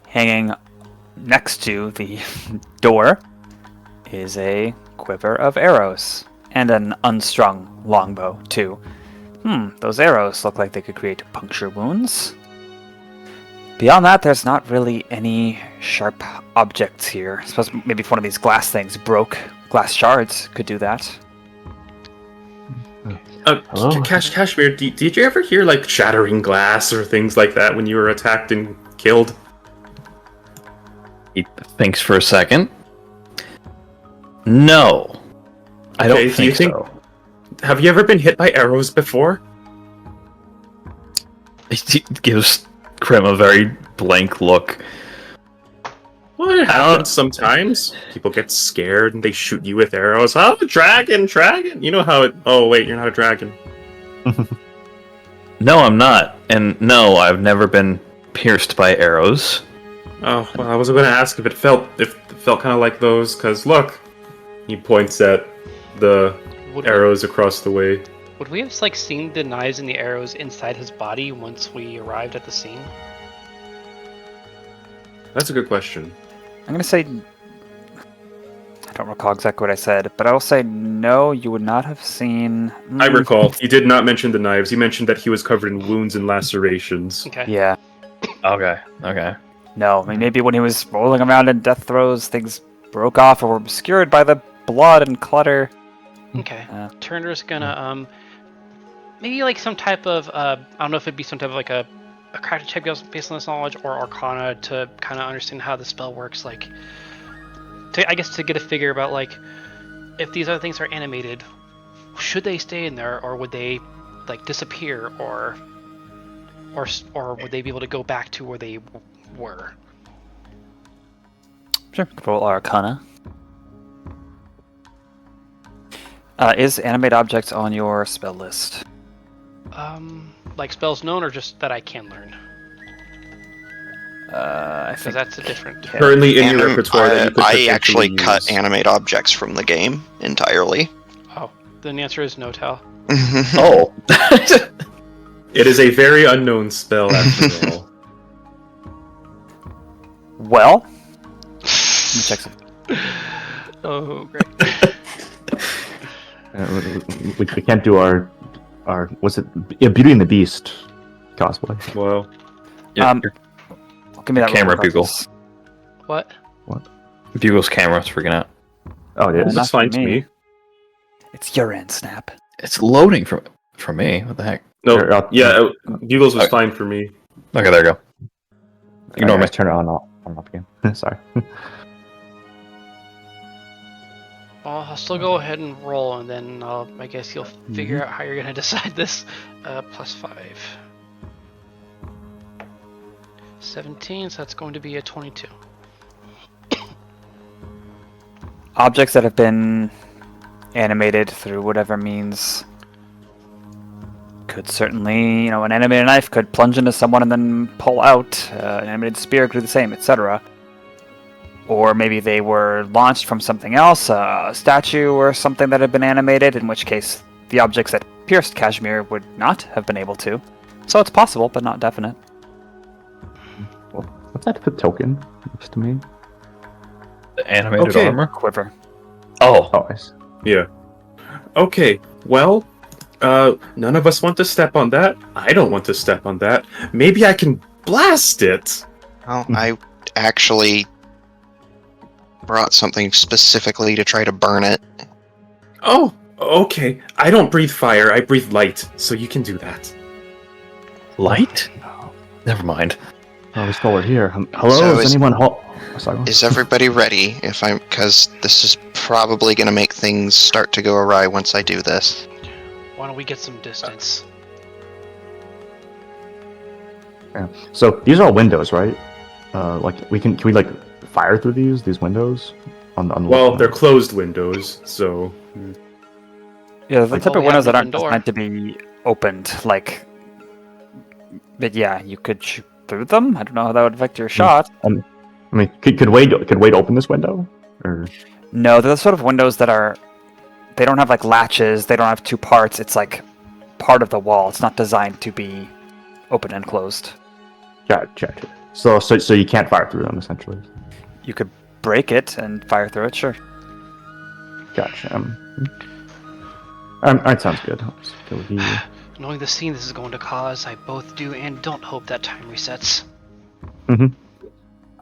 Hanging next to the door is a quiver of arrows. And an unstrung longbow, too. Those arrows look like they could create puncture wounds. Beyond that, there's not really any sharp objects here. I suppose maybe if one of these glass things broke, glass shards could do that. Cashmere, did you ever hear, like, shattering glass or things like that when you were attacked and killed? He thinks for a second. No. I don't think so. Have you ever been hit by arrows before? He gives Crim a very blank look. Well, it happens sometimes. People get scared and they shoot you with arrows. Oh, dragon! You know how it... Oh, wait, you're not a dragon. No, I'm not. And no, I've never been pierced by arrows. Oh, well, I was going to ask if it felt kind of like those, because look, he points at the arrows across the way. Would we have seen the knives and the arrows inside his body once we arrived at the scene? That's a good question. I'm gonna say. I don't recall exactly what I said, but I will say no. You would not have seen. I recall. He did not mention the knives. He mentioned that he was covered in wounds and lacerations. Okay. Yeah. Okay. No, I mean maybe when he was rolling around in death throes, things broke off or were obscured by the blood and clutter. Okay. Turner's gonna maybe some type of I don't know if it'd be some type of a character check based on this knowledge or Arcana to kind of understand how the spell works. I guess to get a figure about if these other things are animated, should they stay in there or would they disappear or would they be able to go back to where they were? Sure. Roll Arcana. Is animate objects on your spell list? Spells known or just that I can learn? I Because think that's a different. Currently in your repertoire that you could I actually potentially cut use. animate objects from the game entirely. Oh, then the answer is no, Tal. Oh. It is a very unknown spell after all. Well, let me check some. Oh, great. We can't do our what's it? Yeah, Beauty and the Beast cosplay. Well, Give me that Camera roll, bugle. Carlos. What? Bugle's camera's freaking out. Oh, it is. Not that's fine for to me. me. It's your end, Snap. It's loading for me. What the heck? No, Sure, Bugles was Okay. fine for me. Okay, there you go. Ignore me. Let's turn it on off again. Sorry. Well, I'll still go ahead and roll, and then I guess you'll figure out how you're gonna decide this. +5. 17, so that's going to be a 22. Objects that have been animated through whatever means could certainly, an animated knife could plunge into someone and then pull out. An animated spear could do the same, etc. Or maybe they were launched from something else, a statue or something that had been animated, in which case the objects that pierced Cashmere would not have been able to. So it's possible, but not definite. What's that for token? Looks to me. The animated Okay. armor. Quiver. Oh, Oh, nice. Yeah. Okay, well, none of us want to step on that. I don't want to step on that. Maybe I can blast it. Well, I actually brought something specifically to try to burn it. Oh, okay. I don't breathe fire, I breathe light, so you can do that. light? Never mind. Oh, we stole it here. Hello, So is is- anyone home? Sorry. Is everybody ready? Because this is probably going to make things start to go awry once I do this. Why don't we get some distance? Yeah. So these are all windows, right? Can we fire through these windows? On the Well, they're closed windows, so... Yeah, the Like, type well, of we windows have that an aren't open door. meant to be opened, But yeah, you could shoot through them. I don't know how that would affect your shot. I mean, could Wade open this window? Or No, they're the sort of windows that are... They don't have, latches. They don't have two parts. It's, part of the wall. It's not designed to be open and closed. gotcha. So you can't fire through them essentially. You could break it and fire through it, sure. Gotcha. Alright, sounds good. Let's go here. Knowing the scene this is going to cause, I both do and don't hope that time resets.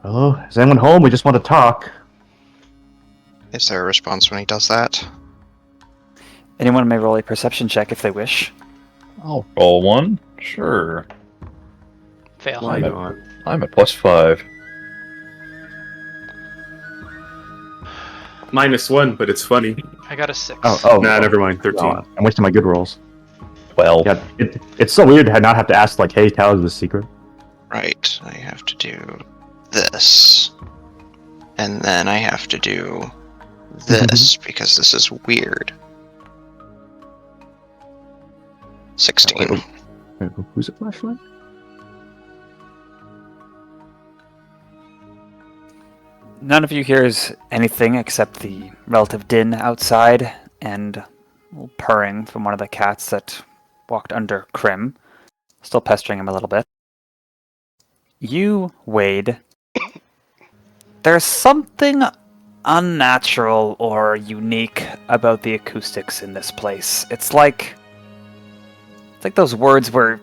Hello, is anyone home? We just want to talk. Is there a response when he does that? Anyone may roll a perception check if they wish. I'll roll one. Sure. Fail. Why not? I'm at +5. -1, but it's funny. I got a 6. Nah, never mind. 13. No, I'm wasting my good rolls. Well, Yeah, it's so weird to not have to ask hey, tell us the secret. Right, I have to do this. And then I have to do this, because this is weird. 16. Wait, who's a flashlight? None of you hears anything except the relative din outside and a little purring from one of the cats that walked under Crim, still pestering him a little bit. You, Wade, there's something unnatural or unique about the acoustics in this place. It's like those words were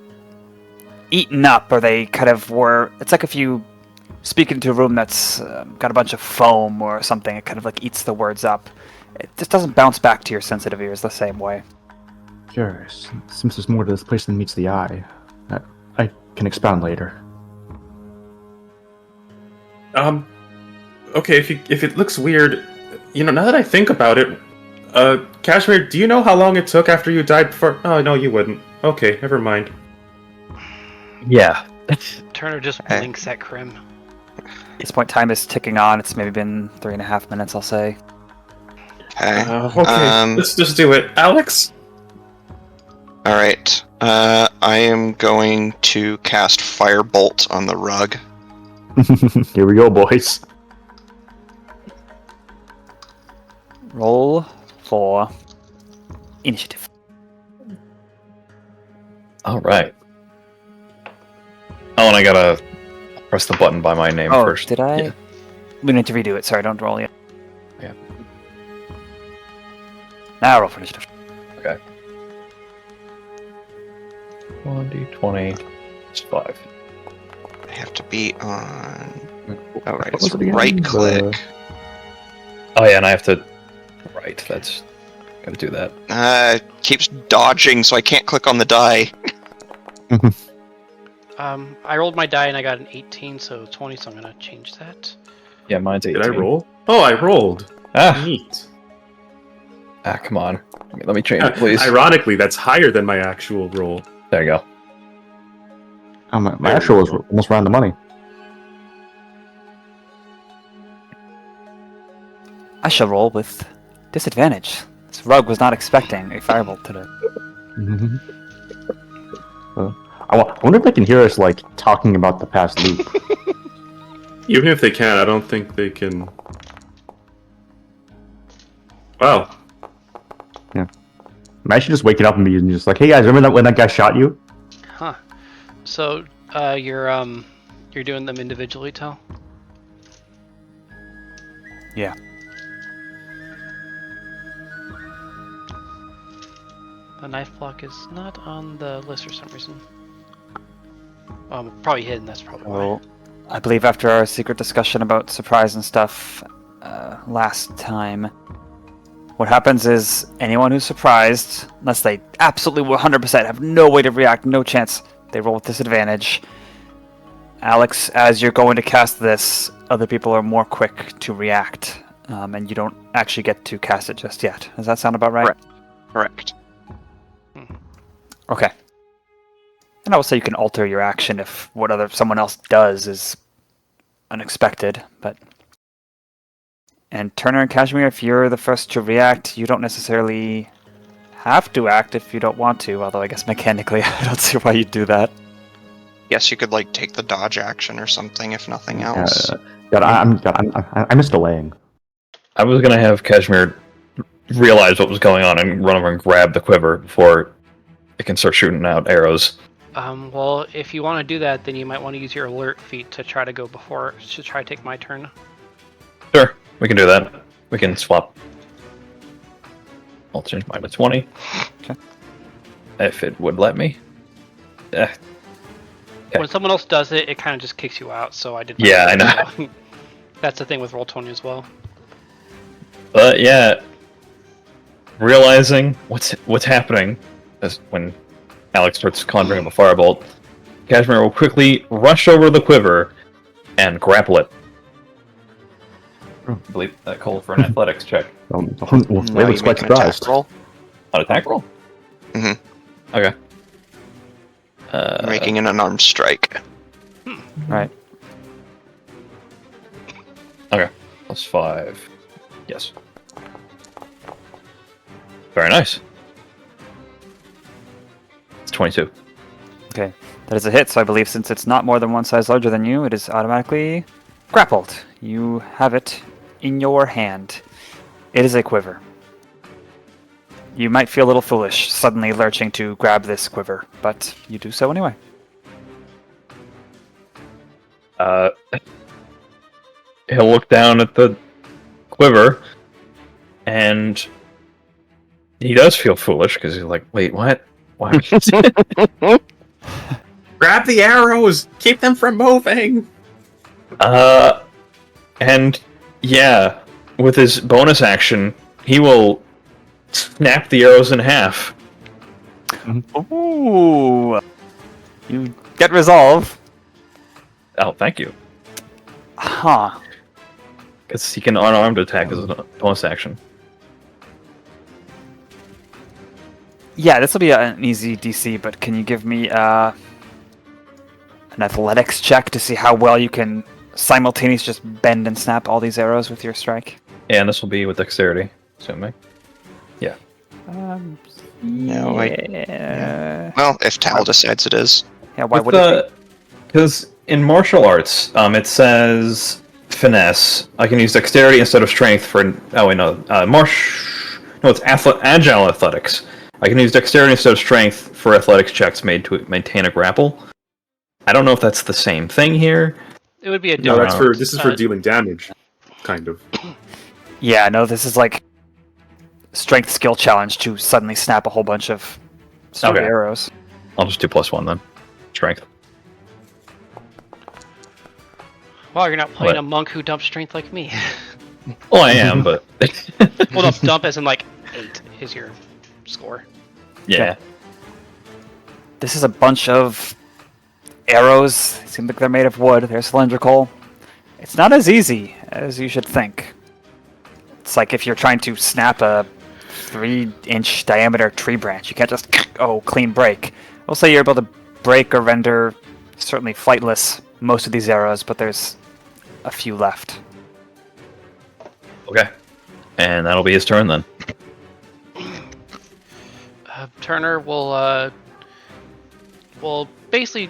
eaten up, or they kind of were. It's like if you speak into a room that's got a bunch of foam or something, it kind of like eats the words up. It just doesn't bounce back to your sensitive ears the same way. Curious. Seems there's more to this place than meets the eye. I can expound later. Okay, if it looks weird, now that I think about it, Cashmere, do you know how long it took after you died before? Oh, no, you wouldn't. Okay, never mind. Yeah. Turner just blinks at Crim. At this point, time is ticking on. It's maybe been 3.5 minutes, I'll say. Okay. Okay, let's just do it. Alex? Alright. I am going to cast Firebolt on the rug. Here we go, boys. Roll for initiative. All right. Oh, and I gotta press the button by my name first. Did I? Yeah. We need to redo it. Sorry, don't roll yet. Yeah. Now roll for initiative. Okay. 1d20. It's 5. I have to be on... Oh, right, What it's was it again? right click. Oh yeah, and I have to. Right, that's. Gotta do that. Keeps dodging, so I can't click on the die. I rolled my die and I got an 18, so 20, so I'm gonna change that. Yeah, mine's 18. Did I roll? Oh, I rolled. Ah, Neat. come on. Let me change it, please. Ironically, that's higher than my actual roll. There you go. My actual was almost around the money. I shall roll with disadvantage. This rug was not expecting a firebolt today. I wonder if they can hear us, like, talking about the past loop. Even if they can, I don't think they can... Wow. Yeah. Imagine just waking up and being just like, hey guys, remember that when that guy shot you? Huh. So, you're doing them individually, Tal? Yeah. The knife block is not on the list for some reason. Probably hidden, that's probably why. Well, I believe after our secret discussion about surprise and stuff last time, what happens is anyone who's surprised, unless they absolutely 100% have no way to react, no chance, they roll with disadvantage. Alex, as you're going to cast this, other people are more quick to react, and you don't actually get to cast it just yet. Does that sound about right? Correct. Okay. And I will say you can alter your action if what someone else does is unexpected, but... And Turner and Cashmere, if you're the first to react, you don't necessarily have to act if you don't want to, although I guess mechanically I don't see why you'd do that. Guess you could, like, take the dodge action or something, if nothing else. I missed delaying. I was gonna have Cashmere realize what was going on and run over and grab the quiver before it can start shooting out arrows. Well, if you want to do that, then you might want to use your alert feat to try to go before, to try to take my turn. Sure, we can do that. We can swap. I'll change mine to 20. Okay. If it would let me. Okay. When someone else does it, it kind of just kicks you out, so I did. Yeah, I know. That's the thing with Roll20 as well. But yeah, realizing what's happening is when Alex starts conjuring up a firebolt, Cashmere will quickly rush over the quiver and grapple it. I believe that called for an athletics check. They Now look you quite make an attack surprised. roll. An attack roll? Mm-hmm. Okay. Making an unarmed strike. Right. Okay. +5. Yes. Very nice. It's 22. Okay. That is a hit, so I believe since it's not more than one size larger than you, it is automatically grappled. You have it in your hand. It is a quiver. You might feel a little foolish suddenly lurching to grab this quiver, but you do so anyway. He'll look down at the quiver, and he does feel foolish because he's like, "Wait, what? Why?" Grab the arrows! Keep them from moving! And yeah, with his bonus action, he will snap the arrows in half. Ooh! You get resolve. Oh, thank you. Huh. Because he can unarmed attack as a bonus action. Yeah, this will be an easy DC, but can you give me an athletics check to see how well you can simultaneously just bend and snap all these arrows with your strike? Yeah, and this will be with dexterity, assuming. No, yeah. Well, if Tal decides it is. Yeah, why would it Because in martial arts, it says finesse. I can use dexterity instead of strength for. Oh wait, no. No, it's agile athletics. I can use dexterity instead of strength for athletics checks made to maintain a grapple. I don't know if that's the same thing here. It would be a No, different. this is for dealing damage, kind of. be? Yeah, no, this is like strength skill challenge to suddenly snap a whole bunch of sturdy Okay. arrows. I'll just do +1 then. Strength. Well, you're not playing What? a monk who dumps strength like me. Well, I am, but Well, no, dump as in like 8 is your score. yeah. This is a bunch of arrows. It seems like they're made of wood. They're cylindrical. It's not as easy as you should think. It's like if you're trying to snap a 3-inch diameter tree branch. You can't just, clean break. We'll say you're able to break or render certainly flightless most of these arrows, but there's a few left. Okay. And that'll be his turn then. Turner will basically,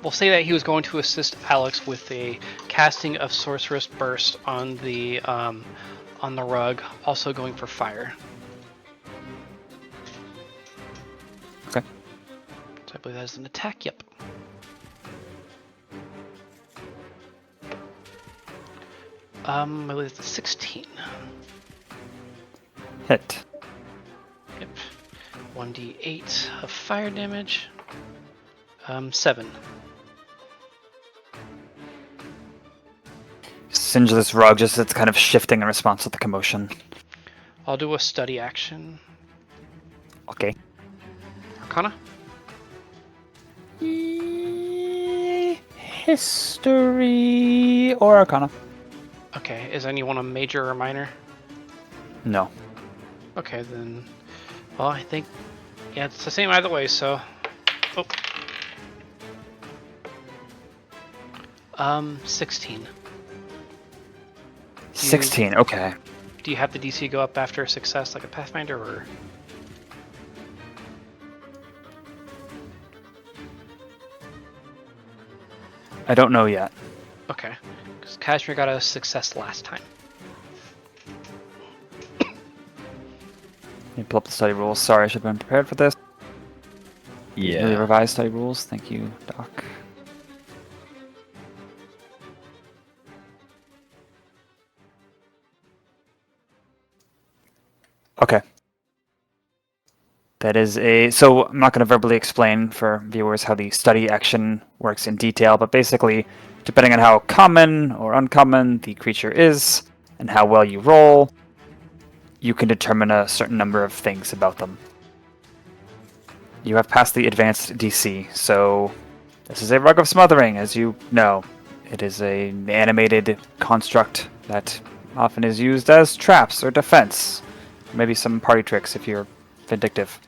we'll say that he was going to assist Alex with a casting of Sorceress Burst on the rug, also going for fire. Okay. So I believe that is an attack. Yep. I believe it's a 16. Hit. Yep. 1d8 of fire damage. 7. Singe this rug just it's kind of shifting in response to the commotion. I'll do a study action. Okay. Arcana? History or Arcana? Okay, is anyone a major or minor? No. Okay, then. Well, I think. Yeah, it's the same either way, so. Oh. 16. 16, okay. Do you have the DC go up after a success like a Pathfinder, or? I don't know yet. Okay. Because Cashmere got a success last time. Let me pull up the study rules. Sorry, I should have been prepared for this. Really revised study rules. Thank you, Doc. Okay. That is so I'm not going to verbally explain for viewers how the study action works in detail, but basically, depending on how common or uncommon the creature is, and how well you roll, you can determine a certain number of things about them. You have passed the advanced DC, so this is a Rug of Smothering, as you know. It is an animated construct that often is used as traps or defense. Maybe some party tricks if you're vindictive.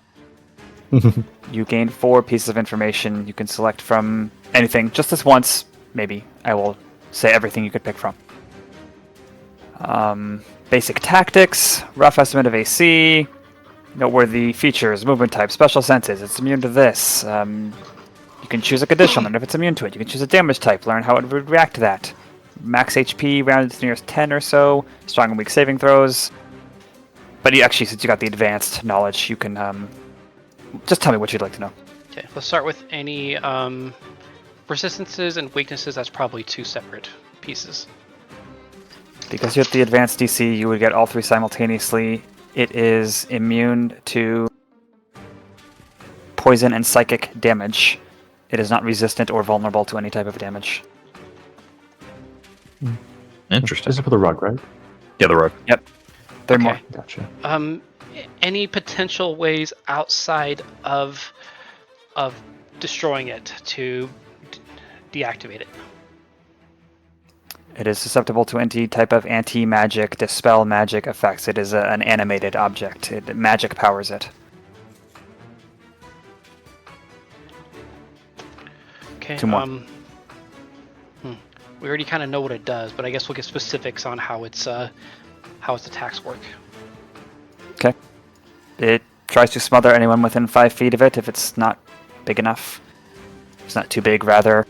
You gain 4 pieces of information. You can select from anything. Just this once, maybe. I will say everything you could pick from. Basic tactics, rough estimate of AC, noteworthy features, movement type, special senses. It's immune to this. You can choose a condition, learn if it's immune to it. You can choose a damage type, learn how it would react to that. max HP rounded to the nearest 10 or so. Strong and weak saving throws. But you actually, since you got the advanced knowledge, you can just tell me what you'd like to know. Okay, let's start with any resistances and weaknesses. That's probably 2 separate pieces. Because you have the advanced DC, you would get all 3 simultaneously. It is immune to poison and psychic damage. It is not resistant or vulnerable to any type of damage. Interesting. This is for the rug, right? Yeah, the rug. They're Okay. more. Gotcha. Any potential ways outside of destroying it to deactivate it? It is susceptible to any type of anti-magic, dispel magic effects. It is an animated object. Magic powers it. Okay. 2 more. We already kind of know what it does, but I guess we'll get specifics on how its attacks work. Okay. It tries to smother anyone within 5 feet of it if it's not big enough. It's not too big, rather.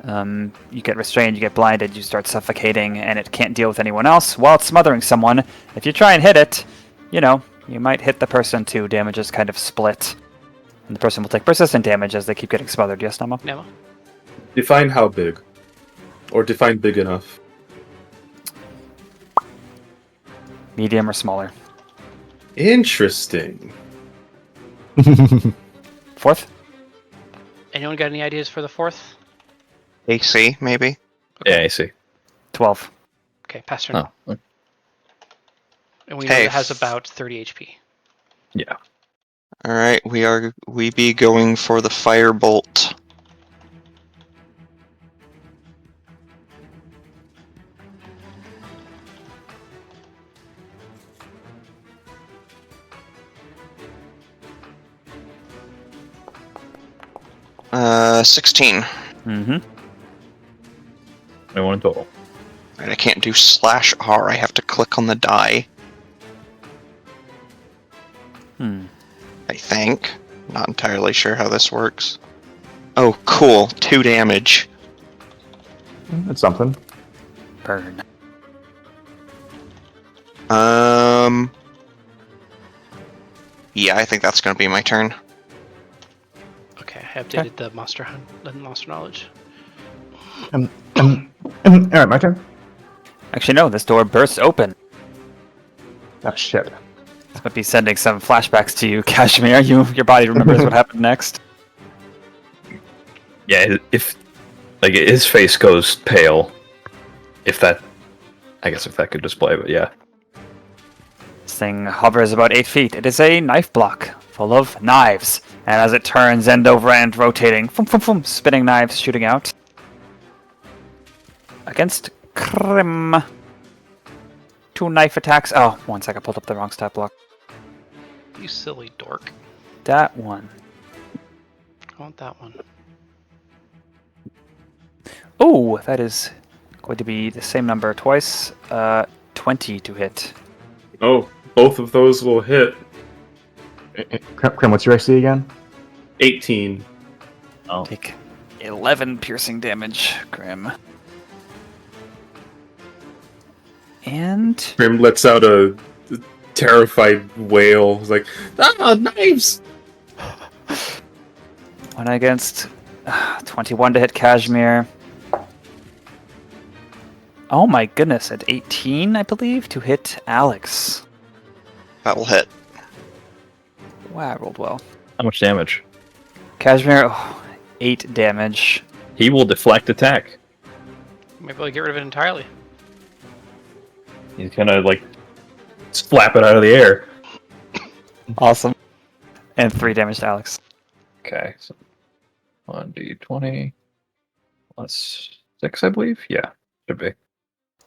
You get restrained, you get blinded, you start suffocating, and it can't deal with anyone else while it's smothering someone. If you try and hit it, you might hit the person too. Damage is kind of split. And the person will take persistent damage as they keep getting smothered. Yes, Nama? Nema? Define how big. Or define big enough. Medium or smaller. Interesting. 4th? Anyone got any ideas for the 4th? AC, maybe? Yeah, I see. 12. Okay, pass turn. Oh, And we know Hey. it has about 30 HP. yeah. Alright, we be going for the firebolt. Uh, 16. Mm-hmm. 21 in total. Right, I can't do /R, I have to click on the die, I think. Not entirely sure how this works. Oh, cool. 2 damage. That's something. Burn. Yeah, I think that's gonna be my turn. Okay, I updated the monster knowledge. All right, my turn. Actually, no, this door bursts open. Oh shit. This might be sending some flashbacks to you, Cashmere. Your body remembers what happened next. Yeah, if his face goes pale, if that could display, but yeah. This thing hovers about 8 feet. It is a knife block full of knives. And as it turns end over end, rotating, spinning knives shooting out. Against Crim. 2 knife attacks. Oh, 1 sec, I pulled up the wrong stat block. You silly dork. That one. I want that one. Oh, that is going to be the same number twice. 20 to hit. Oh, both of those will hit. Crim, what's your AC again? 18. Oh. Take 11 piercing damage, Crim. And Crim lets out a terrified wail. He's like, knives! 1 against 21 to hit Cashmere. Oh my goodness, at 18, I believe, to hit Alex. That will hit. Wow, I rolled well. How much damage? Cashmere, 8 damage. He will deflect attack. Maybe I'll get rid of it entirely. He's gonna flap it out of the air. Awesome. And 3 damage to Alex. Okay, so 1d20 plus 6, I believe. Yeah, should be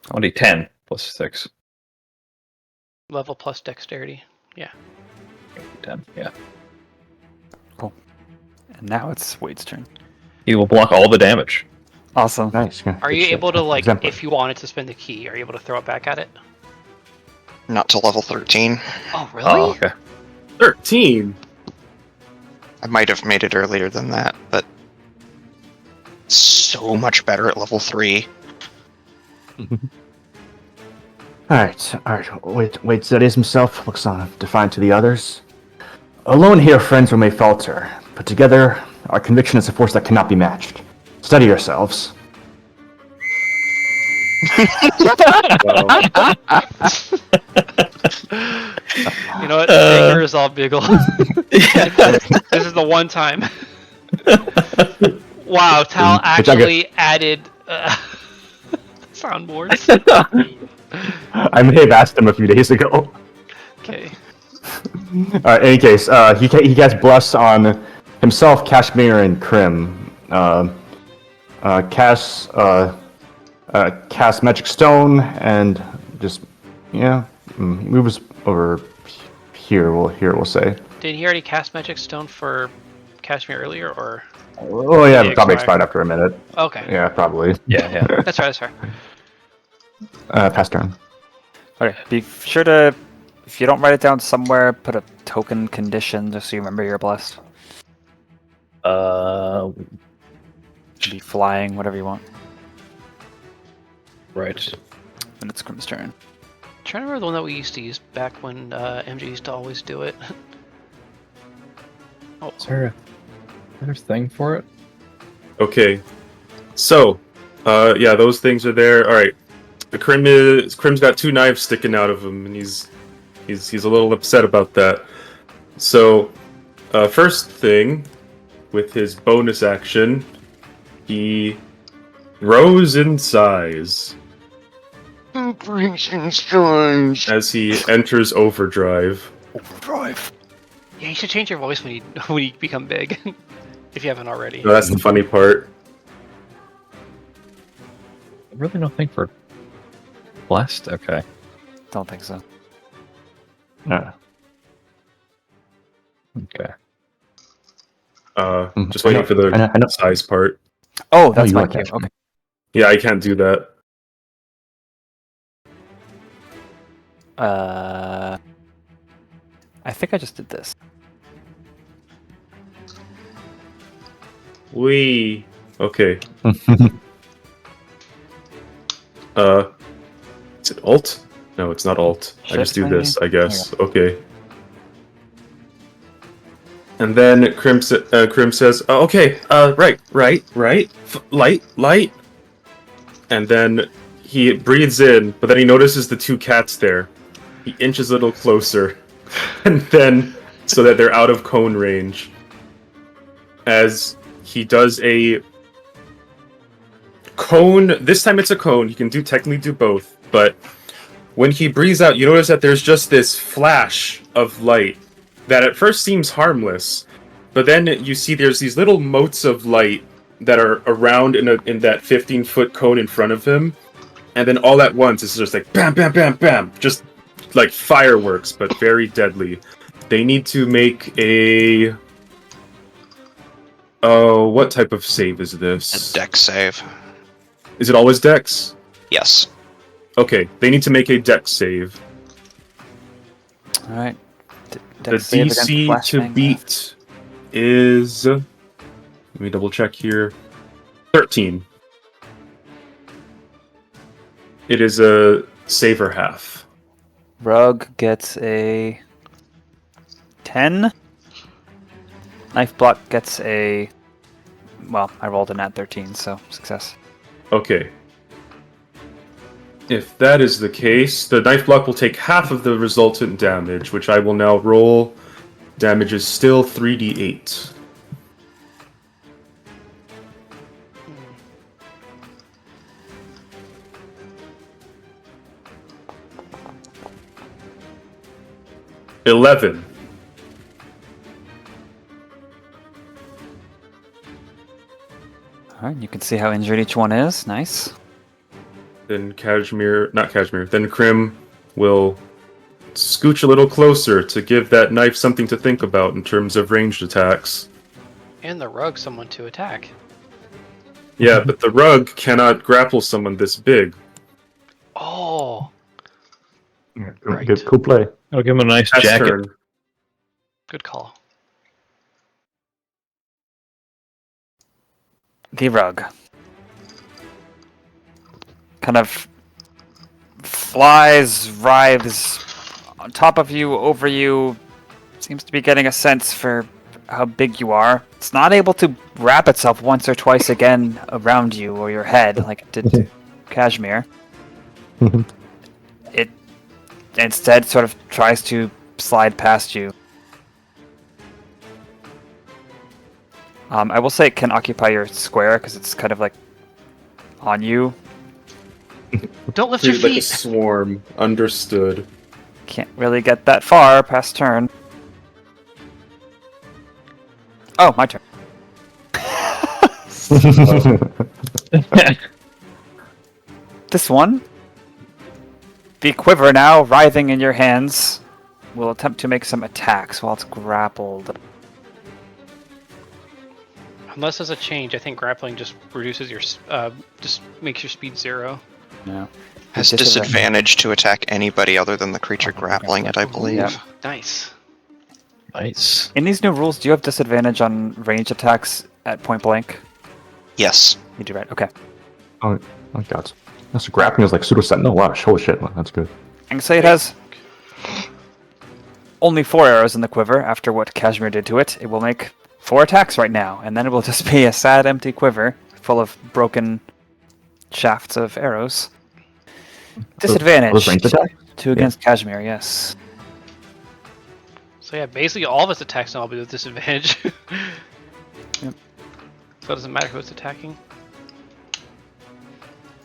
1d10 plus 6. Level plus dexterity. 10. Yeah. And now it's Wade's turn. He will block all the damage. Awesome. Nice. Yeah, Are good you shit. able to, Exemplar. if you wanted to spend the key, are you able to throw it back at it? Not to level 13. Oh, really? Oh, okay. 13! I might have made it earlier than that, but so much better at level 3. Alright. Wade steadies himself, looks on defiant to the others. Alone here, friends, we may falter, but together, our conviction is a force that cannot be matched. Steady yourselves. Wow. You know what? Anger is all Biggle. This is the one time. Wow, Tal actually added soundboards. I may have asked him a few days ago. Okay. Alright, in any case, he casts Bless on himself, Cashmere, and Crim. Cast Magic Stone, and just, move us over here, we'll say. Did he already cast Magic Stone for Cashmere earlier, or? Oh yeah, it probably expired after a minute. Okay. Yeah, probably. Yeah. That's right, that's right. Pass turn. Okay, be sure to, if you don't write it down somewhere, put a token condition just so you remember you're blessed. Be flying, whatever you want. Right. And it's Crim's turn. I'm trying to remember the one that we used to use back when MG used to always do it. Oh, Is there a thing for it? Okay. So, those things are there. All right. Crim's got 2 knives sticking out of him, and he's a little upset about that. So, first thing, with his bonus action, he grows in size as he enters overdrive. yeah, you should change your voice when you become big, if you haven't already. No, that's the funny part. I really don't think for blessed. Okay. Don't think so. Okay. Just waiting for the I know. size part. Oh, that's you my are cue. Cashmere. Okay. Yeah, I can't do that. I think I just did this. Wee. Okay. Is it alt? No, it's not alt. I just do Shift, this, I maybe? guess. Okay. And then Crim says, okay, right. Light. And then he breathes in, but then he notices the 2 cats there. He inches a little closer, and then, so that they're out of cone range, as he does a cone. This time it's a cone. He can technically do both, but when he breathes out, you notice that there's just this flash of light that at first seems harmless, but then you see there's these little motes of light that are around in that 15-foot cone in front of him, and then all at once it's just like bam, bam, bam, bam, just like fireworks, but very deadly. They need to make a... Oh, what type of save is this? A dex save. Is it always dex? Yes. Okay, they need to make a dex save. Alright. The DC to beat is... Let me double check here. 13. It is a save or half. Rug gets a 10. Knife block gets a... Well, I rolled a nat 13, so success. Okay. If that is the case, the knife block will take half of the resultant damage, which I will now roll. Damage is still 3d8. $11. Alright, you can see how injured each one is. Nice. Then then Crim will scooch a little closer to give that knife something to think about in terms of ranged attacks. And the rug someone to attack. Yeah, but the rug cannot grapple someone this big. Oh, Right. Good, cool play. I'll give him a nice That's jacket. turn. good call. The rug kind of flies, writhes on top of you, over you. Seems to be getting a sense for how big you are. It's not able to wrap itself once or twice again around you or your head like it did to Cashmere. It instead sort of tries to slide past you. I will say it can occupy your square because it's kind of like on you. Don't lift your Treat like a feet. swarm. Understood. Can't really get that far past turn. Oh, my turn. This one, the quiver now writhing in your hands, will attempt to make some attacks while it's grappled. Unless there's a change, I think grappling just reduces your, just makes your speed 0. No. Has disadvantage to attack anybody other than the creature grappling it, I believe. Yeah. Nice. Nice. In these new rules, do you have disadvantage on range attacks at point blank? Yes. You do, right? Okay. Oh god. That's grappling is like pseudo sentinel. Wow, holy shit, man, that's good. I can say it has only 4 arrows in the quiver after what Cashmere did to it. It will make 4 attacks right now, and then it will just be a sad, empty quiver full of broken shafts of arrows. Disadvantage ranged attack? 2 against Cashmere, yes. So yeah, basically all of its attacks now will be with disadvantage. Yep. So it doesn't matter who it's attacking.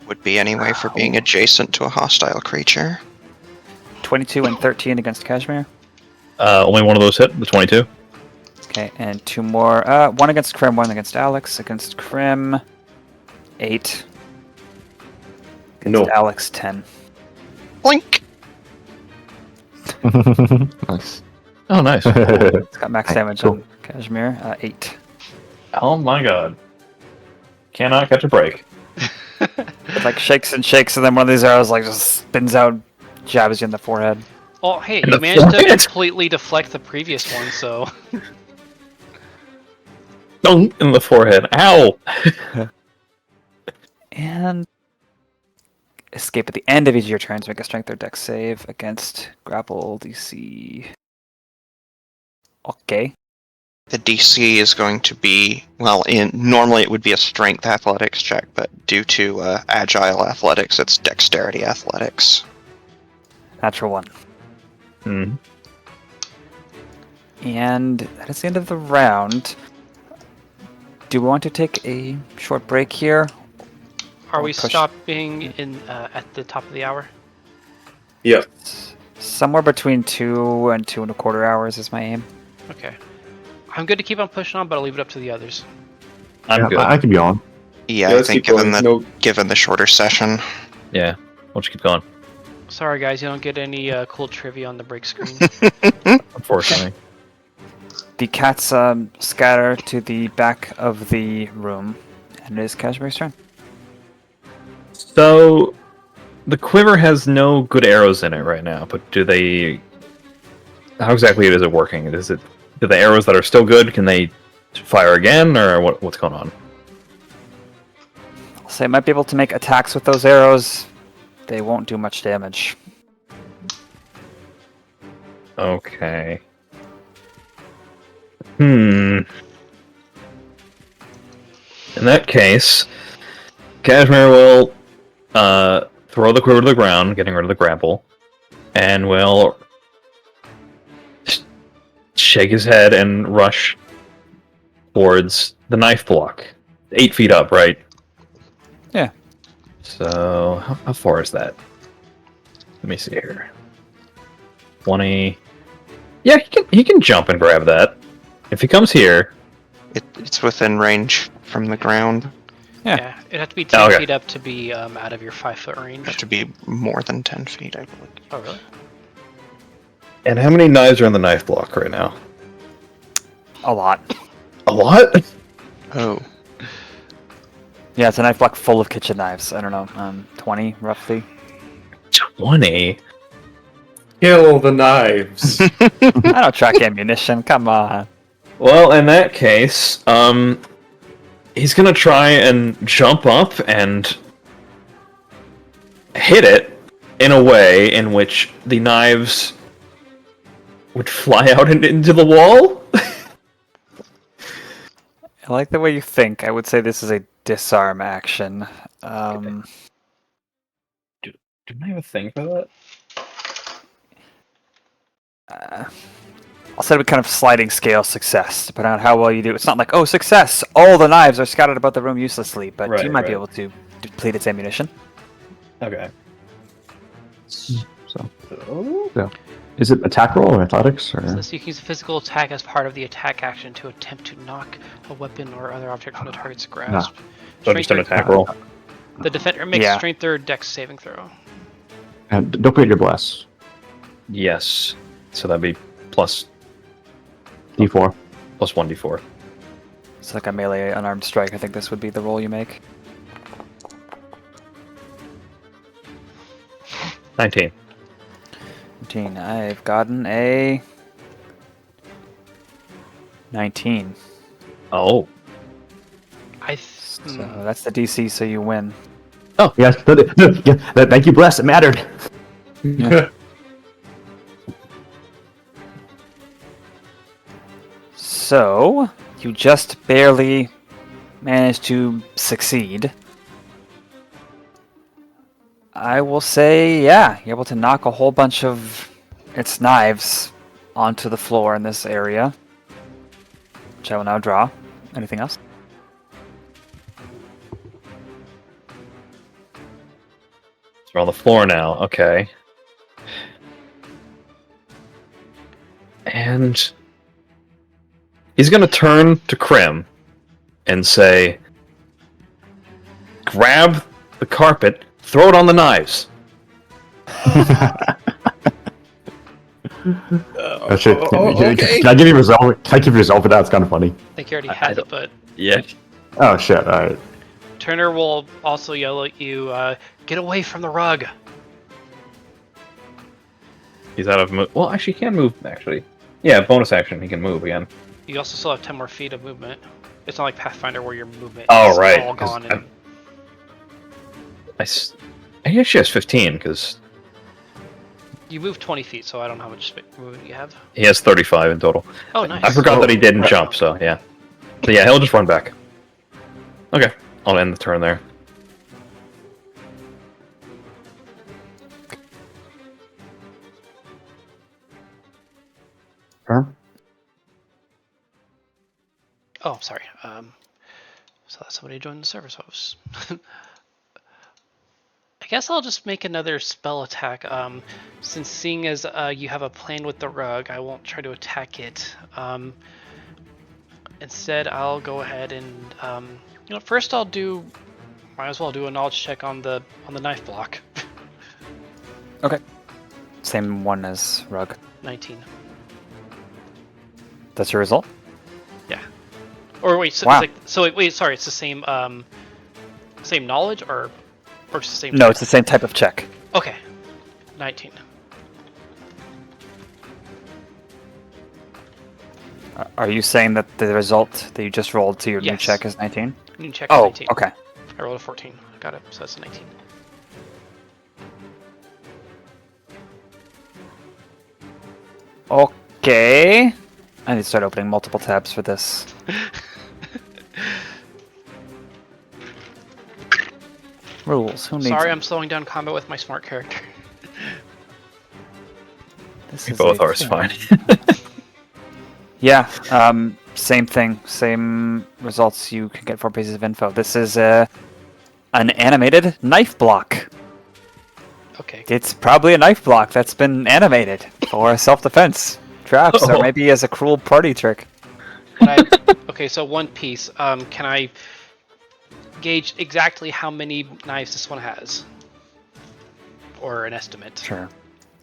Would be anyway for being adjacent to a hostile creature. 22 and 13 against Cashmere. Only one of those hit, the 22. Okay, and 2 more. 1 against Crim, 1 against Alex. Against Crim, 8. Against No. Alex, 10. Blink! Nice. Oh, nice. It's got max Alright, damage cool. on Cashmere, 8. Oh my god. Cannot catch a break. It like shakes and shakes, and then one of these arrows like just spins out, jabs you in the forehead. Oh, hey, In you the managed to forehead. completely deflect the previous one, so... Dunk in the forehead. Ow! And escape at the end of each of your turns. Make a strength or dex save against grapple DC. Okay. The DC is going to be, well, normally it would be a strength athletics check, but due to agile athletics, it's dexterity athletics. Natural 1. Hmm. And that is the end of the round. Do we want to take a short break here? Are Or we push- stopping in at the top of the hour? Yeah. Somewhere between 2 and 2.25 hours is my aim. Okay. I'm good to keep on pushing on, but I'll leave it up to the others. I'm Yeah, good. I can be on. Yeah, I let's think keep going. given the shorter session. Yeah, we'll just keep going. Sorry guys, you don't get any cool trivia on the break screen. Unfortunately. The cats scatter to the back of the room, and it is Cashmere's turn. So, the quiver has no good arrows in it right now, but do they... How exactly is it working? Do the arrows that are still good, can they fire again, or what's going on? I'll say it might be able to make attacks with those arrows. They won't do much damage. Okay. In that case, Cashmere will throw the quiver to the ground, getting rid of the grapple, and will shake his head and rush towards the knife block. 8 feet up, right? Yeah. So, how far is that? Let me see here. 20. Yeah, he can jump and grab that. If he comes here, It's within range from the ground. Yeah. It'd have to be 10 Okay. feet up to be out of your 5-foot range. Have to be more than 10 feet, I believe. Oh, really? and how many knives are on the knife block right now? A lot. A lot? Oh. Yeah, it's a knife block full of kitchen knives. I don't know, 20 roughly. 20? Kill the knives. I don't track ammunition. Come on. Well, in that case, he's gonna try and jump up and hit it, in a way in which the knives would fly out into the wall. I like the way you think. I would say this is a disarm action. Do I have a thing for that? I'll say it with kind of sliding scale success, depending on how well you do. It's not like, oh, success! All the knives are scattered about the room uselessly, but Right, you might be right. able to deplete its ammunition. Okay. So, is it attack roll or athletics or? So you can use a physical attack as part of the attack action to attempt to knock a weapon or other object from the target's grasp. So just an attack roll. The defender makes Yeah. strength or dex saving throw. And don't forget your bless. Yes. So that'd be plus D4. 1d4. It's like a melee unarmed strike. I think this would be the roll you make. 19. 19. I've gotten a 19. Oh. So that's the DC, so you win. Yes. Thank you, bless. It mattered. So, you just barely managed to succeed. I will say, yeah, you're able to knock a whole bunch of its knives onto the floor in this area, which I will now draw. Anything else? We're on the floor now. Okay. And he's going to turn to Crim and say, grab the carpet, throw it on the knives. Oh, shit. Okay. Can I give you resolve? Can I give you resolve for that? It's kind of funny. I think he already has it, but Yeah. Oh shit! All right. Turner will also yell at you, get away from the rug. He's out of move. Well, actually, he can move, actually. Yeah, bonus action, he can move again. You also still have 10 more feet of movement. It's not like Pathfinder where your movement Oh, is right, all 'cause gone. And He actually has 15, because you move 20 feet, so I don't know how much movement you have. he has 35 in total. Oh, nice. I forgot that he didn't jump, so yeah. So yeah, he'll just run back. Okay, I'll end the turn there. Huh? Oh, sorry. So that's somebody joined the service host. I guess I'll just make another spell attack. Since seeing as you have a plan with the rug, I won't try to attack it. Instead, I'll go ahead and first I'll do. Might as well do a knowledge check on the knife block. Okay. Same one as rug. 19. That's your result? Yeah. Or wait, so Wow. wait, sorry, it's the same same knowledge or just the same. No, it's the same type of check. Okay. 19. Are you saying that the result that you just rolled to your new Yes. check is 19? New check is Oh, 19. okay. I rolled a 14. I got it, so that's a 19. Okay. I need to start opening multiple tabs for this. Rules. Who needs Sorry, them? I'm slowing down combat with my smart character. This We is both a are, it's thing. fine. Yeah, same thing. Same results. You can get 4 pieces of info. This is an animated knife block. Okay. It's probably a knife block that's been animated for self-defense traps, or Oh. maybe as a cruel party trick. Okay, so one piece. Can I gauge exactly how many knives this one has? Or an estimate? Sure.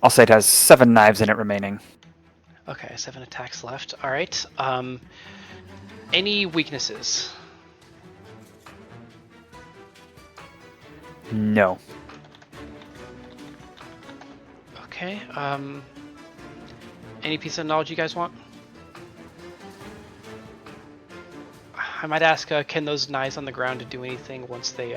I'll say it has 7 knives in it remaining. Okay, 7 attacks left. Alright. Any weaknesses? No. Okay, any piece of knowledge you guys want? I might ask, can those knives on the ground do anything once they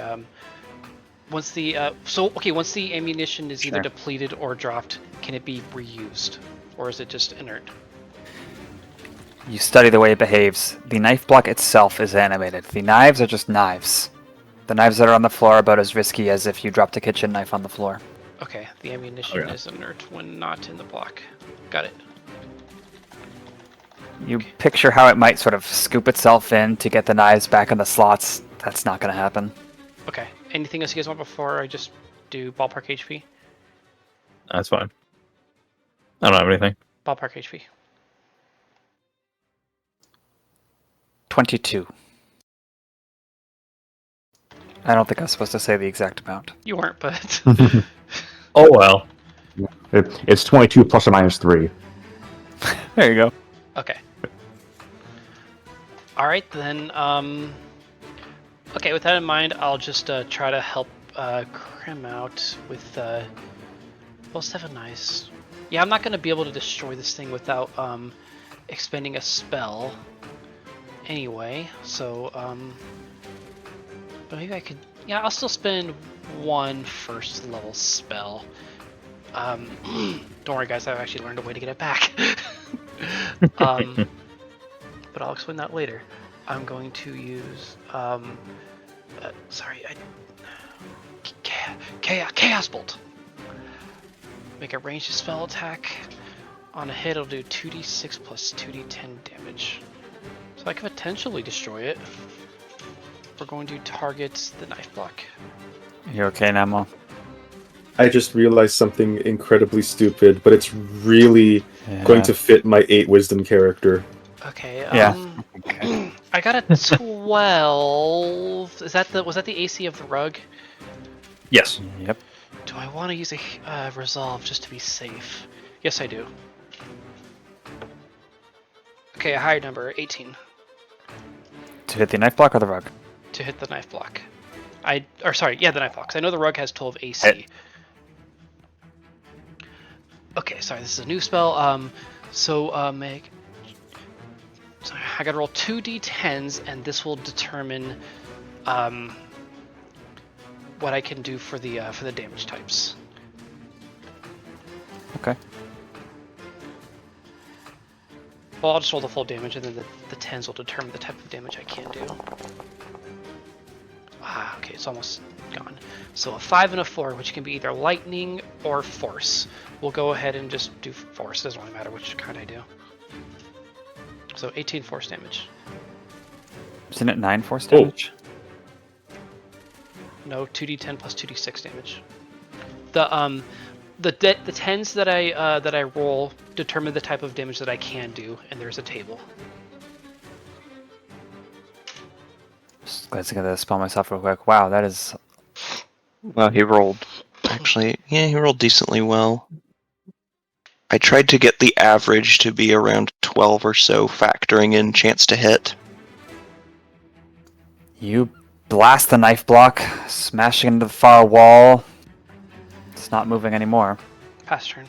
once the once the ammunition is either Sure. depleted or dropped, can it be reused, or is it just inert? You study the way it behaves. The knife block itself is animated. The knives are just knives. The knives that are on the floor are about as risky as if you dropped a kitchen knife on the floor. Okay, the ammunition Okay. is inert when not in the block. Got it. You picture how it might sort of scoop itself in to get the knives back in the slots. That's not going to happen. Okay. Anything else you guys want before I just do ballpark HP? That's fine. I don't have anything. Ballpark HP. 22. I don't think I was supposed to say the exact amount. You weren't, but Oh well. It's 22 plus or minus 3. There you go. okay. All right then. Okay, with that in mind, I'll just try to help Crim out with well, 7 knives. Yeah, I'm not gonna be able to destroy this thing without expending a spell. Anyway, so but maybe I could. Yeah, I'll still spend 1 first level spell. Don't worry, guys. I've actually learned a way to get it back. But I'll explain that later. I'm going to use. Sorry, Chaos Bolt. Make a ranged spell attack. On a hit, it'll do 2d6 plus 2d10 damage. So I could potentially destroy it. We're going to target the knife block. You okay, Nemo? I just realized something incredibly stupid, but it's really going to fit my 8 wisdom character. Okay. Yeah. Okay. I got a 12. Was that the AC of the rug? Yes. Yep. Do I want to use a resolve just to be safe? Yes, I do. Okay, a higher number, 18, To hit the knife block or the rug? to hit the knife block. The knife block. 'Cause I know the rug has 12 AC. Hit. Okay, sorry, this is a new spell. So I gotta roll 2d10s, and this will determine what I can do for the damage types. Okay. Well, I'll just roll the full damage, and then the 10s will determine the type of damage I can do. Okay, it's almost gone. So a 5 and a 4, which can be either lightning or force. We'll go ahead and just do force. Doesn't really matter which kind I do. So 18 force damage. Isn't it 9 force damage? No, 2d10 plus 2d6 damage. The 10s that I roll determine the type of damage that I can do, and there's a table. Just glad to get to spell myself real quick. Wow, that is. Well, he rolled. Actually, yeah, he rolled decently well. I tried to get the average to be around 12 or so, factoring in chance to hit. You blast the knife block, smashing into the far wall. It's not moving anymore. Pass turn.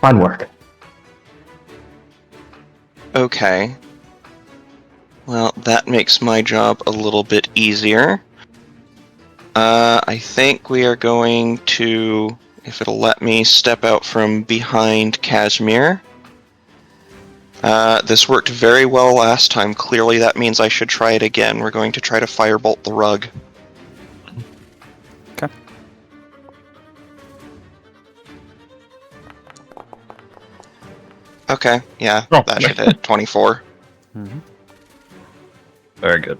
Fine work. Okay. Well, that makes my job a little bit easier. I think we are going to, if it'll let me, step out from behind Cashmere. This worked very well last time. Clearly that means I should try it again. We're going to try to firebolt the rug. Okay. Okay, yeah, Oh, that should hit 24. Mm-hmm. Very good.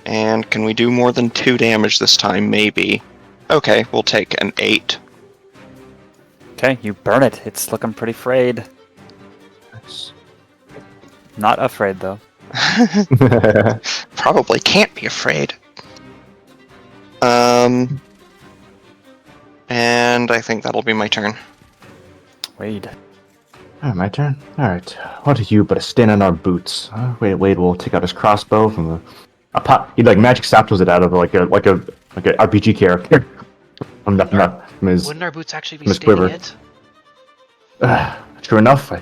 And can we do more than 2 damage this time? Maybe. Okay, we'll take an 8. Okay, you burn it. It's looking pretty frayed. Nice. Not afraid, though. Probably can't be afraid. And I think that'll be my turn. Wade. Alright, my turn. Alright. What are you but a stain on our boots? Wade will take out his crossbow from a pot. He magic saptos it out of like a RPG character. from his Wouldn't our boots actually be Miss staining Quiver. it? True enough, I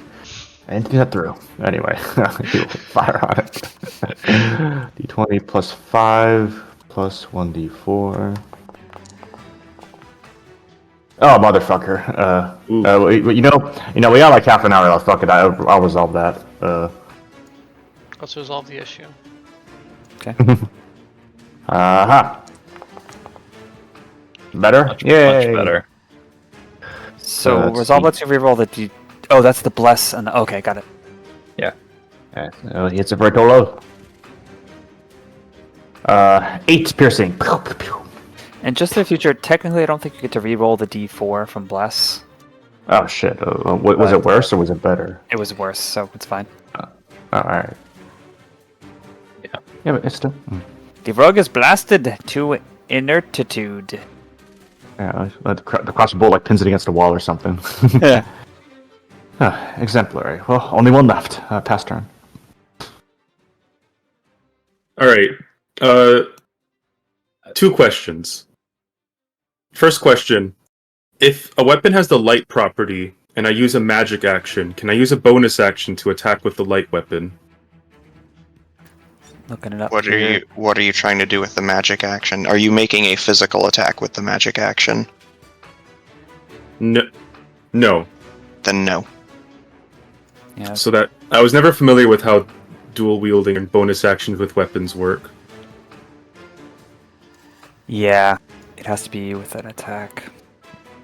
didn't think that through. Anyway, he'll fire on it. D20 plus 5 plus 1d4. Oh, motherfucker. You know, we got like half an hour left. Fuck it, I'll resolve that. Let's resolve the issue. Okay. Aha. Yay! Much better. So that's resolve the- lets you reroll the d. Oh, that's the bless and the. Okay, got it. He hits it very low. 8 piercing. Pew, pew, pew. And just in the future, technically, I don't think you get to reroll the d4 from bless. Oh shit. Was it worse or was it better? It was worse, so it's fine. Oh, alright. Yeah, but it's still. The rogue is blasted to inertitude. Yeah, the crossbow bolt like pins it against a wall or something. Yeah. Exemplary. Well, only one left. Pass turn. All right. 2 questions. First question: if a weapon has the light property and I use a magic action, can I use a bonus action to attack with the light weapon? Looking it up. What are you trying to do with the magic action? Are you making a physical attack with the magic action? No. Then no. Yeah. So that I was never familiar with how dual wielding and bonus actions with weapons work. Yeah. It has to be with an attack.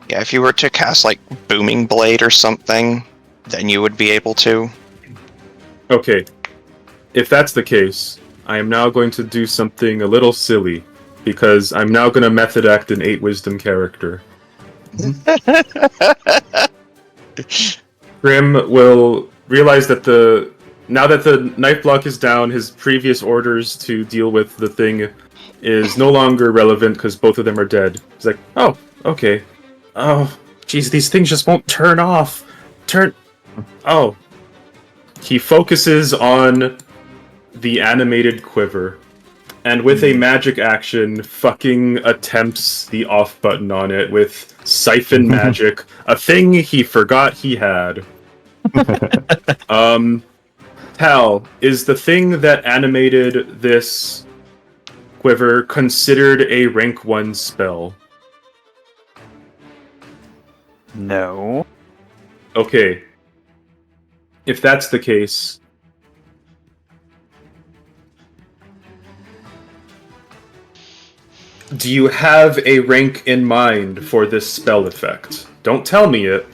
Yeah, if you were to cast like Booming Blade or something, then you would be able to. Okay. If that's the case, I am now going to do something a little silly, because I'm now going to method act an 8 wisdom character. Crim will realize that now that the knife block is down, his previous orders to deal with the thing is no longer relevant because both of them are dead. He's like, oh, okay. Oh, jeez, these things just won't turn off. Oh. He focuses on the animated quiver, and with a magic action, fucking attempts the off button on it with Siphon Magic, a thing he forgot he had. Tal, is the thing that animated this quiver considered a rank 1 spell? No. Okay. If that's the case, do you have a rank in mind for this spell effect? Don't tell me it,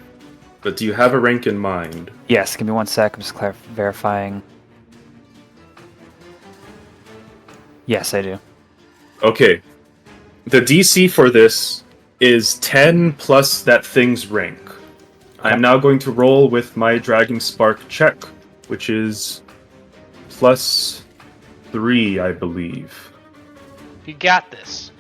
but do you have a rank in mind? Yes, give me 1 sec. I'm just verifying. Yes, I do. Okay. The DC for this is 10 plus that thing's rank. I'm now going to roll with my Dragon Spark check, which is +3, I believe. You got this.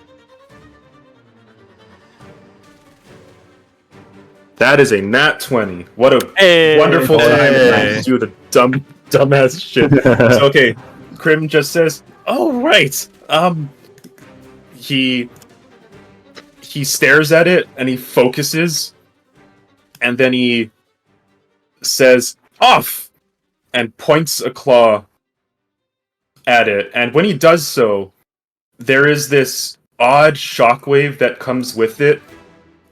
That is a nat 20. What a Hey! wonderful time Hey! to do the dumbass shit. So, okay, Crim just says, "Oh right." He stares at it and he focuses, and then he says, "Off!" and points a claw at it. And when he does so, there is this odd shockwave that comes with it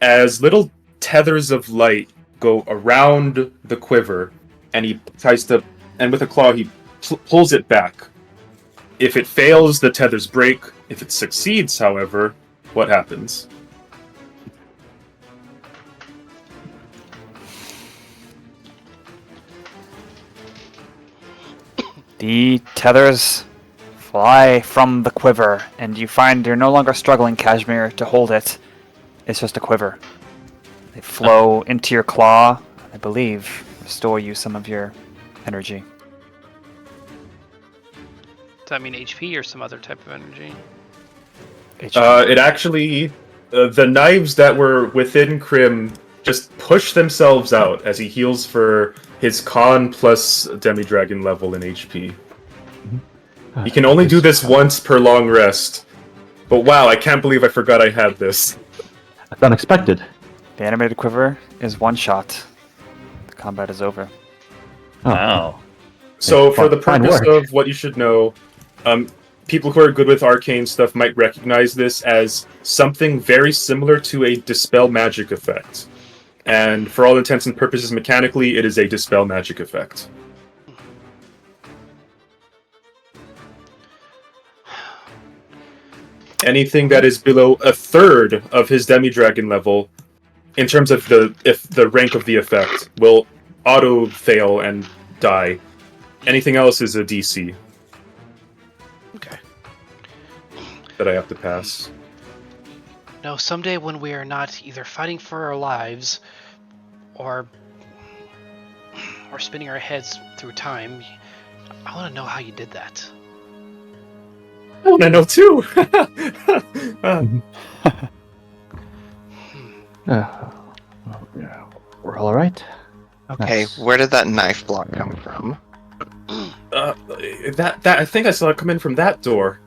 as little tethers of light go around the quiver, and he tries to, and with a claw he pulls it back. If it fails, the tethers break. If it succeeds, however, what happens? The tethers fly from the quiver, and you find you're no longer struggling, Cashmere, to hold it. It's just a quiver. They flow into your claw, I believe, restore you some of your energy. Does that mean HP or some other type of energy? It actually, the knives that were within Crim just push themselves out as he heals for his con plus Demi-Dragon level in HP. He can only do this once per long rest. But wow, I can't believe I forgot I had this. That's unexpected. The animated quiver is one shot. The combat is over. Oh. Wow. So for the Fine purpose work. of what you should know, people who are good with arcane stuff might recognize this as something very similar to a Dispel magic effect. And for all intents and purposes, mechanically, it is a Dispel magic effect. Anything that is below a third of his Demi-Dragon level, in terms of the rank of the effect, will auto fail and die. Anything else is a DC. Okay. That I have to pass. No, someday when we are not either fighting for our lives or spinning our heads through time, I want to know how you did that. I want to know too. We're all right. Okay, Nice. where did that knife block come from? That I think I saw it come in from that door.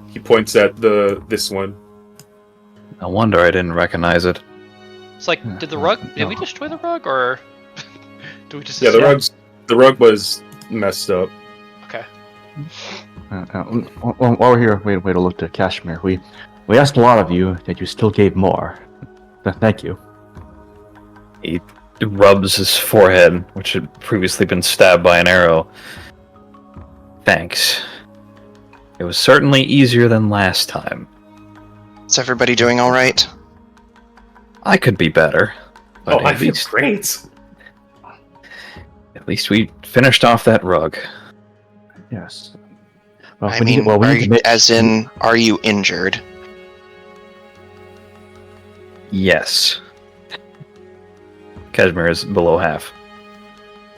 He points at this one. No wonder I didn't recognize it. It's like, did we destroy the rug, or do we just... Yeah, the rug was messed up. Okay. While we're here, way to look to Cashmere. We asked a lot of you, that you still gave more. Thank you. He rubs his forehead, which had previously been stabbed by an arrow. Thanks. It was certainly easier than last time. Is everybody doing all right? I could be better. But I feel great. At least we finished off that rug. Yes. Well, I mean, are you injured? Yes. Cashmere is below half.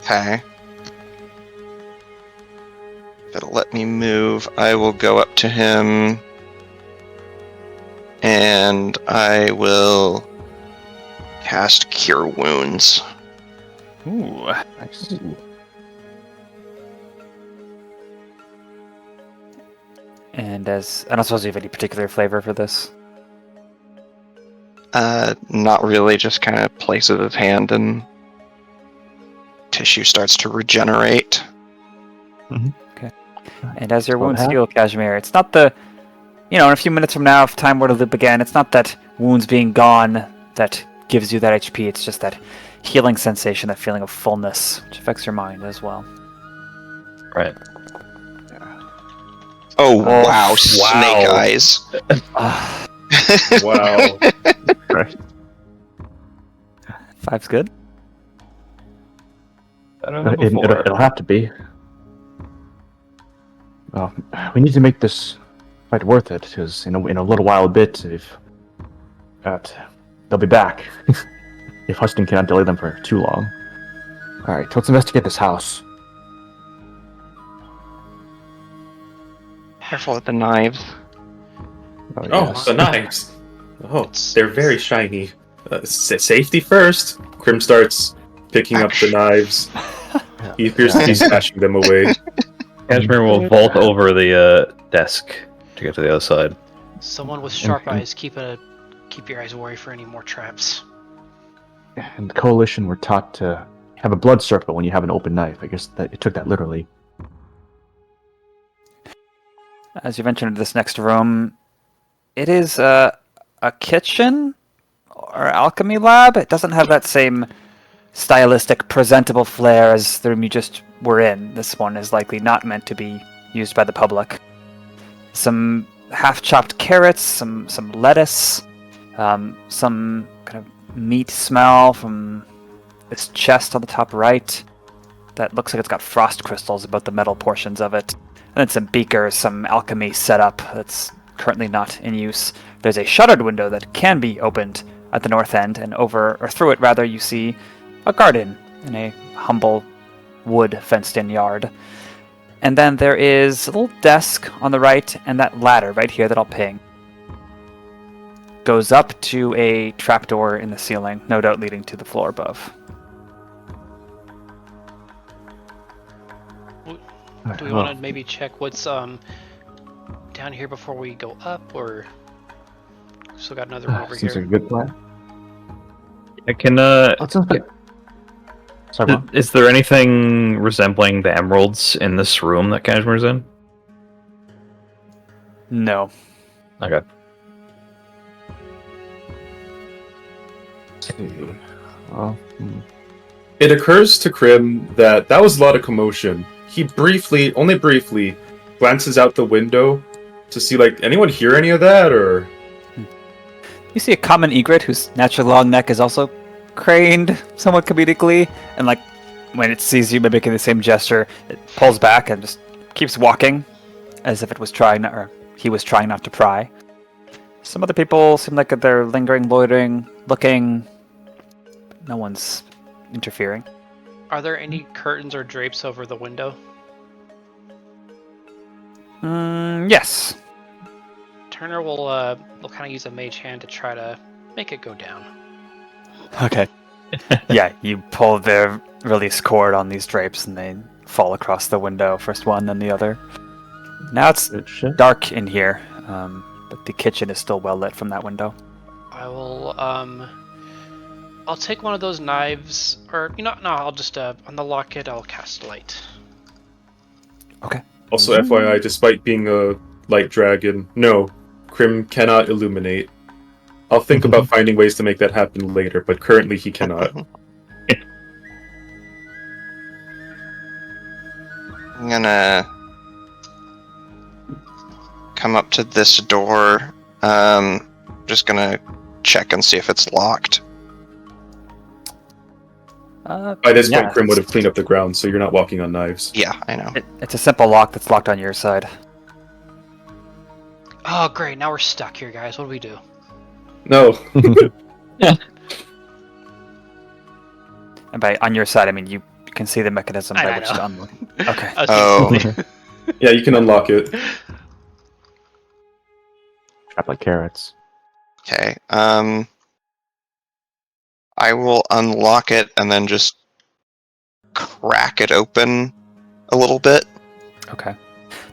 Okay. If it'll let me move, I will go up to him. And I will cast Cure Wounds. Ooh. Nice. And I don't suppose you have any particular flavor for this. Not really, just kind of places his hand and tissue starts to regenerate. And as your Well, wounds ha- heal, Cashmere, it's not in a few minutes from now, if time were to loop again, it's not that wounds being gone that gives you that HP, it's just that healing sensation, that feeling of fullness, which affects your mind as well. Right. Oh, wow, snake eyes. Wow. Right. 5's good. Better than before. It'll have to be. Well, we need to make this fight worth it, because in a little while, they'll be back. If Huston cannot delay them for too long. All right, let's investigate this house. Careful with the knives. Oh, the knives. Oh, they're very shiny. Safety first. Crim starts picking up the knives. He appears to be smashing them away. Cashmere will vault over the desk to get to the other side. Someone with sharp eyes, keep your eyes wary for any more traps. And the Coalition were taught to have a blood circle when you have an open knife. I guess that it took that literally. As you venture into this next room, it is a kitchen or alchemy lab. It doesn't have that same stylistic, presentable flair as the room you just were in. This one is likely not meant to be used by the public. Some half-chopped carrots, some lettuce, some kind of meat smell from this chest on the top right that looks like it's got frost crystals about the metal portions of it. And then some beakers, some alchemy setup that's currently not in use. There's a shuttered window that can be opened at the north end, and through it rather, you see a garden in a humble wood fenced-in yard. And then there is a little desk on the right, and that ladder right here that I'll ping goes up to a trapdoor in the ceiling, no doubt leading to the floor above. Do we want to maybe check what's down here before we go up, or still got another one over Seems here? like a good plan. I can, Let's inspect. Sorry, Bob. is there anything resembling the emeralds in this room that Cashmere's in? No. Okay. Well, It occurs to Crim that was a lot of commotion. He briefly, only briefly, glances out the window to see, like, anyone hear any of that, or... You see a common egret whose naturally long neck is also craned somewhat comedically, and like when it sees you mimicking the same gesture, it pulls back and just keeps walking as if it was trying not, or he was trying not to pry. Some other people seem like they're lingering, loitering, looking. No one's interfering. Are there any curtains or drapes over the window? Yes. Turner will kind of use a mage hand to try to make it go down. Okay. Yeah, you pull the release cord on these drapes and they fall across the window, first one, then the other. Now it's good shit. dark in here, but the kitchen is still well lit from that window. I will, I'll take one of those knives, or, no, I'll just, on the locket, I'll cast light. Okay. Also, FYI, despite being a light dragon, no, Crim cannot illuminate. I'll think about finding ways to make that happen later, but currently he cannot. I'm gonna come up to this door. Just gonna check and see if it's locked. By this point, Crim would have cleaned up the ground, so you're not walking on knives. Yeah, I know. It's a simple lock that's locked on your side. Oh, great, now we're stuck here, guys. What do we do? No. And by on your side, I mean you can see the mechanism by I which know. to unlock. Okay. Oh. Yeah, you can unlock it. Trap like carrots. Okay. I will unlock it and then just crack it open a little bit. Okay.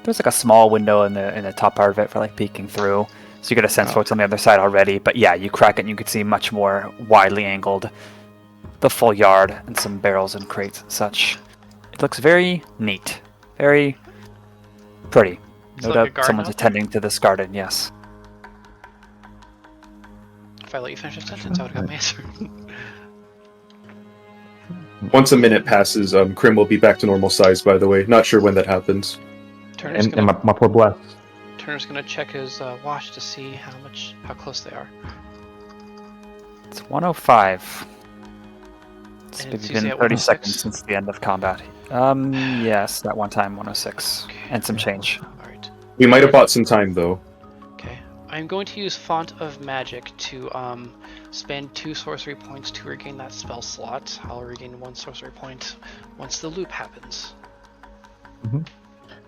There's like a small window in the top part of it for like peeking through, so you get a sense for what's on the other side already. But yeah, you crack it and you can see much more widely angled, the full yard and some barrels and crates and such. It looks very neat, very pretty. It's No like a doubt garden someone's out there? attending to this garden. Yes. If I let you finish a sentence, I would have got my answer. Once a minute passes, Crim will be back to normal size, by the way. Not sure when that happens. Turner's And gonna my poor bless. Turner's gonna check his watch to see how close they are. It's 105. It's And been did you say at 30 106? seconds since the end of combat. Yes, that one time 106 Okay. and some change. Alright. We might have bought some time, though. Okay. I'm going to use Font of Magic to spend 2 sorcery points to regain that spell slot. I'll regain 1 sorcery point once the loop happens.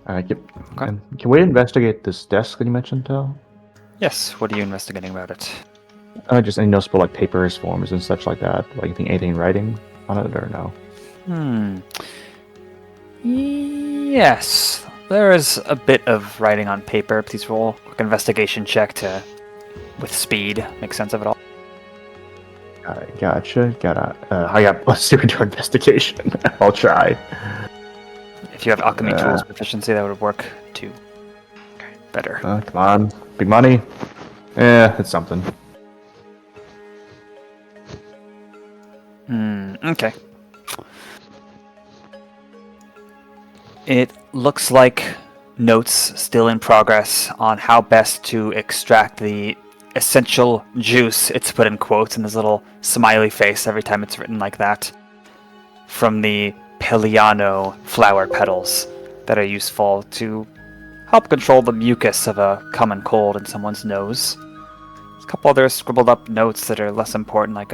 Can we investigate this desk that you mentioned, Tal? Yes. What are you investigating about it? Just any noticeable like papers, forms, and such like that. Like anything in writing on it, or no? Yes, there is a bit of writing on paper. Please roll a quick investigation check to, with speed, make sense of it all. Gotcha. I got +2 to investigation. I'll try. If you have alchemy tools proficiency, that would work too. Okay, better. Come on, big money. Yeah, it's something. Okay. It looks like notes still in progress on how best to extract the essential juice, it's put in quotes, and this little smiley face every time it's written like that, from the Peliano flower petals that are useful to help control the mucus of a common cold in someone's nose. There's a couple other scribbled up notes that are less important, like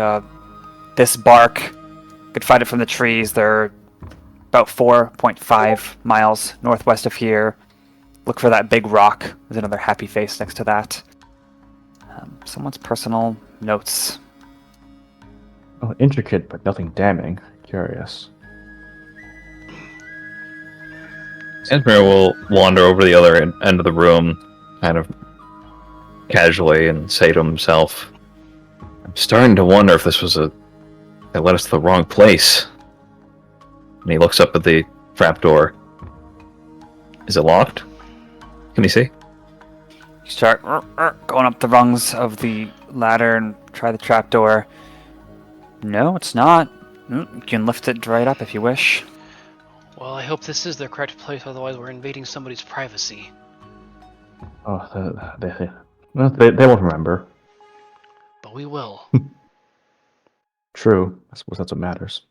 this bark, you could find it from the trees. They're about 4.5 miles northwest of here. Look for that big rock. There's another happy face next to that. Someone's personal notes. Oh, intricate, but nothing damning. Curious. Cashmere will wander over to the other end of the room, kind of casually, and say to himself, I'm starting to wonder if this was they led us to the wrong place. And he looks up at the trapdoor. Is it locked? Can you see? Start going up the rungs of the ladder and try the trapdoor. No, it's not. You can lift it right up if you wish. Well, I hope this is the correct place, otherwise we're invading somebody's privacy. Oh, they won't remember. But we will. True. I suppose that's what matters.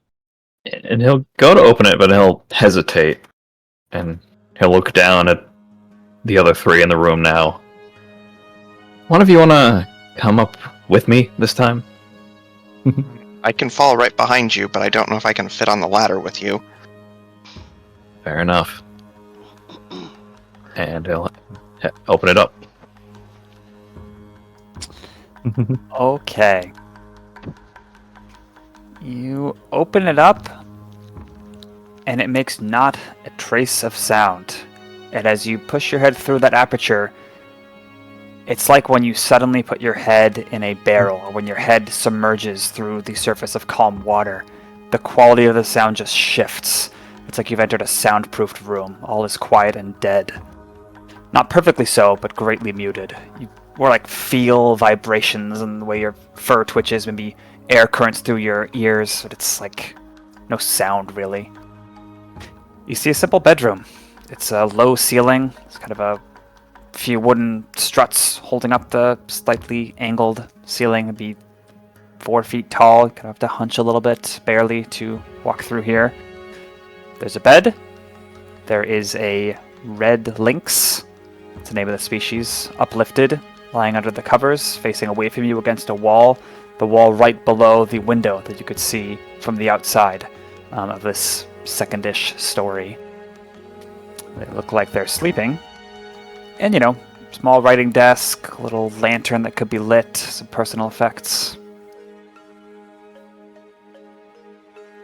And he'll go to open it, but he'll hesitate. And he'll look down at the other three in the room now. One of you want to come up with me this time? I can fall right behind you, but I don't know if I can fit on the ladder with you. Fair enough. And he'll open it up. Okay. You open it up, and it makes not a trace of sound. And as you push your head through that aperture, it's like when you suddenly put your head in a barrel, or when your head submerges through the surface of calm water. The quality of the sound just shifts. It's like you've entered a soundproofed room. All is quiet and dead. Not perfectly so, but greatly muted. You more like feel vibrations and the way your fur twitches, maybe air currents through your ears, but it's like no sound really. You see a simple bedroom. It's a low ceiling. It's kind of a few wooden struts holding up the slightly angled ceiling. It'd be 4 feet tall. You kind of have to hunch a little bit, barely, to walk through here. There's a bed. There is a red lynx. It's the name of the species. Uplifted, lying under the covers, facing away from you against a wall. The wall right below the window that you could see from the outside of this second-ish story. They look like they're sleeping. And, you know, small writing desk, a little lantern that could be lit, some personal effects.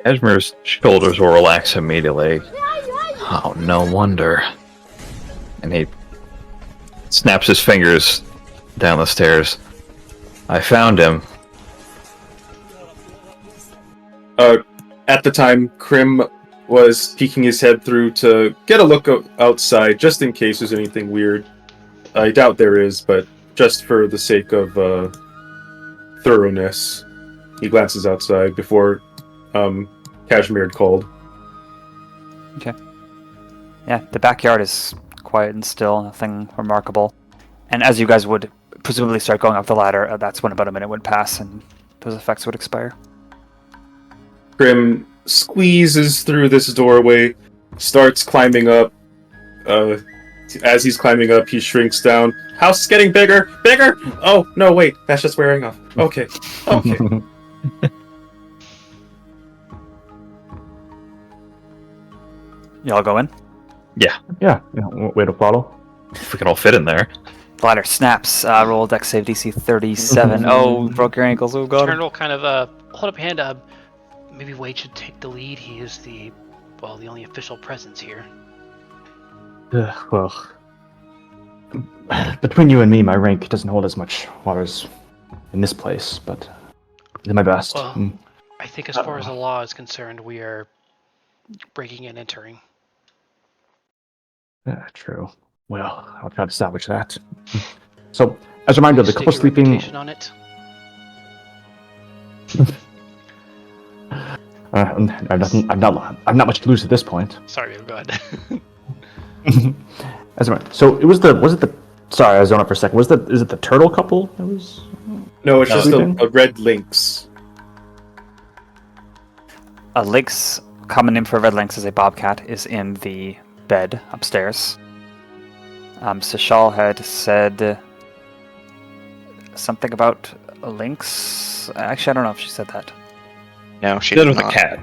Cashmere's shoulders will relax immediately. Oh, no wonder. And he snaps his fingers down the stairs. I found him. At the time, Crim was peeking his head through to get a look outside, just in case there's anything weird. I doubt there is, but just for the sake of thoroughness, he glances outside before Cashmere had called. Okay. Yeah, the backyard is quiet and still, nothing remarkable. And as you guys would presumably start going up the ladder, that's when about a minute would pass and those effects would expire. Crim squeezes through this doorway, starts climbing up. As he's climbing up, he shrinks down. House is getting bigger! Bigger! Oh, no, wait, that's just wearing off. Okay. Okay. Y'all go in? Yeah, Yeah, way to follow. if we can all fit in there. The ladder snaps. Roll dex save DC 37. Oh, broke your ankles. Oh, God. Turn will kind of hold up your hand. Maybe Wade should take the lead. He is the only official presence here. Well, between you and me, my rank doesn't hold as much water as in this place, but I did my best. Well, I think as far as the law is concerned, we are breaking and entering. True. Well, I'll try to salvage that. So, as a reminder, the State couple your sleeping. reputation on it. I've not much to lose at this point. Sorry, go ahead. As a reminder, so was it the? Sorry, I was on it for a second. Is it the turtle couple that was? No, it's just sleeping? a red lynx. A lynx, common name for a red lynx is a bobcat, is in the bed upstairs. Sashal had said something about a lynx. Actually, I don't know if she said that. No, she That did was a not. cat.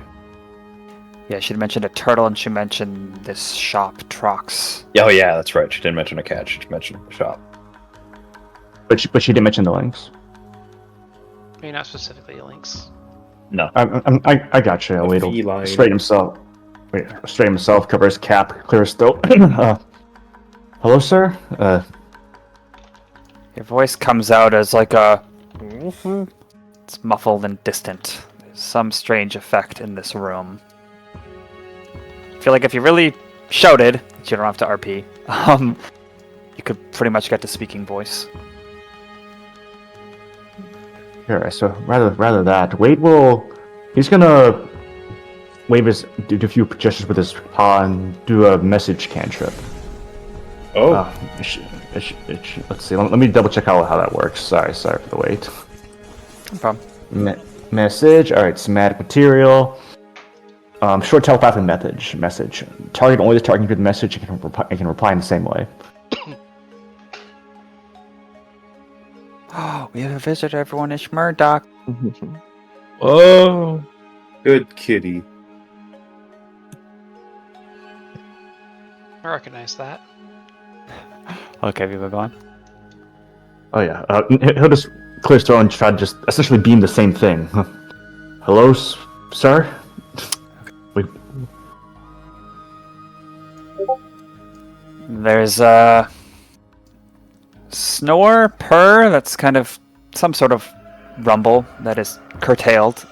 Yeah, she mentioned a turtle and she mentioned this shop, Trox. Oh yeah, that's right. She didn't mention a cat. She mentioned the shop. But she didn't mention the lynx. Maybe not specifically a lynx. No. I got you. A Wait, feline. straighten himself, cover his cap, clear his throat. Hello, sir. Your voice comes out as like a... It's muffled and distant. There's some strange effect in this room. I feel like if you really shouted, you don't have to RP, you could pretty much get to speaking voice. Sure. So rather that, he's gonna do a few gestures with his paw and do a message cantrip. Oh, Let's see. Let me double check how that works. Sorry for the wait. No problem. Message. All right. Somatic material. Short telepathic message. Target only the target with the message. It can reply in the same way. Oh, we have a visitor, everyone. It's Murdoch. oh, good kitty. I recognize that. Okay, we move on. Oh yeah. He'll just clear his throat and try to just essentially beam the same thing. Hello, sir. There's a snore, purr, that's kind of some sort of rumble that is curtailed.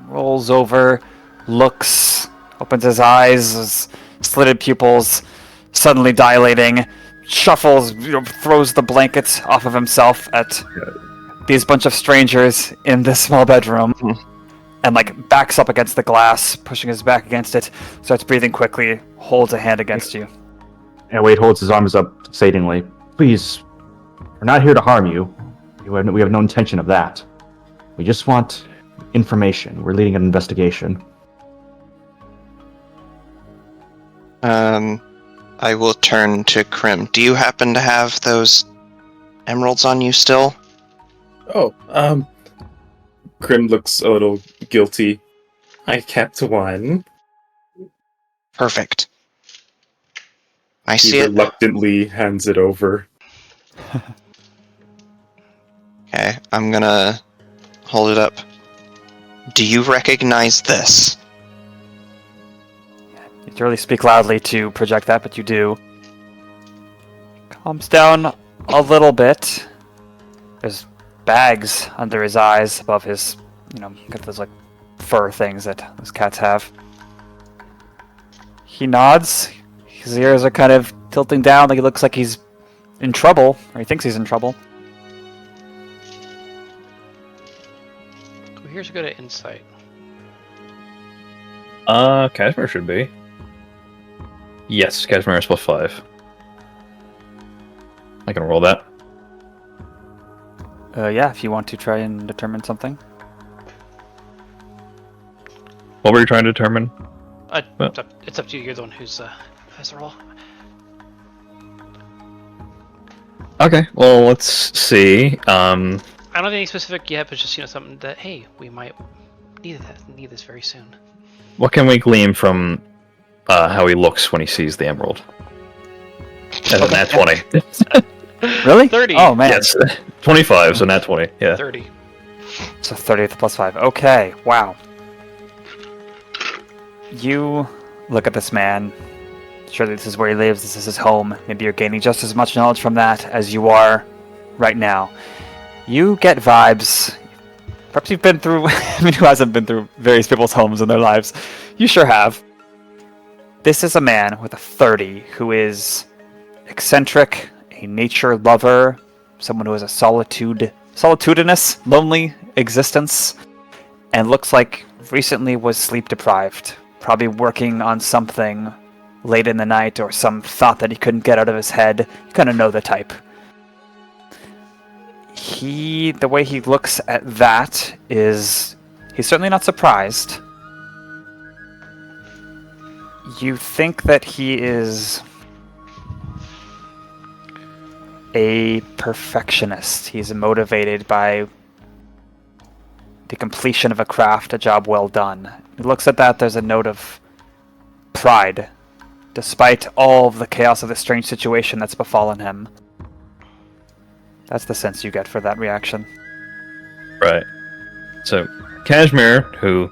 Rolls over, looks, opens his eyes, his slitted pupils suddenly dilating, shuffles, throws the blankets off of himself at these bunch of strangers in this small bedroom. And backs up against the glass, pushing his back against it, starts breathing quickly, holds a hand against you. And Wade holds his arms up excitingly. Please, we're not here to harm you. We have no intention of that. We just want information. We're leading an investigation. I will turn to Crim. Do you happen to have those emeralds on you still? Oh, Crim looks a little guilty. I kept one. Perfect. I He see it. reluctantly hands it over. Okay, I'm gonna hold it up. Do you recognize this? You have to really speak loudly to project that, but you do. Calms down a little bit. There's bags under his eyes above his, got those fur things that those cats have. He nods. His ears are kind of tilting down, he looks like he's in trouble, or he thinks he's in trouble. Here's a good insight. Cashmere should be. Yes, Cashmere is +5. I can roll that. Yeah, if you want to try and determine something. What were you trying to determine? It's up to you. You're the one who's has the roll. Okay, well, let's see. I don't have any specific yet, but just something that we might need this very soon. What can we glean from how he looks when he sees the emerald? And a nat 20. Really? 30. Oh, man. Yes, 25, so nat 20. Yeah. 30. So 30 with the +5. Okay, wow. You look at this man. Surely this is where he lives, this is his home. Maybe you're gaining just as much knowledge from that as you are right now. You get vibes. Perhaps you've been through... who hasn't been through various people's homes in their lives? You sure have. This is a man with a 30 who is eccentric, a nature lover, someone who has a solitudinous, lonely existence, and looks like recently was sleep deprived. Probably working on something late in the night or some thought that he couldn't get out of his head. You kind of know the type. The way he looks at that is, he's certainly not surprised. You think that he is a perfectionist. He's motivated by the completion of a craft, a job well done. He looks at that, there's a note of pride, despite all of the chaos of this strange situation that's befallen him. That's the sense you get for that reaction. Right. So, Cashmere, who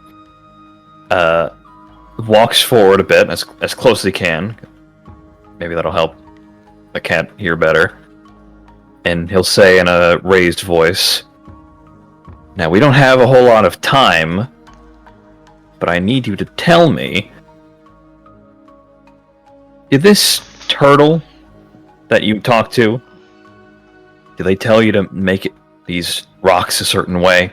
walks forward a bit, as close as he can. Maybe that'll help the cat hear better. And he'll say in a raised voice, "Now, we don't have a whole lot of time, but I need you to tell me, is this turtle that you talk to? Do they tell you to make these rocks a certain way?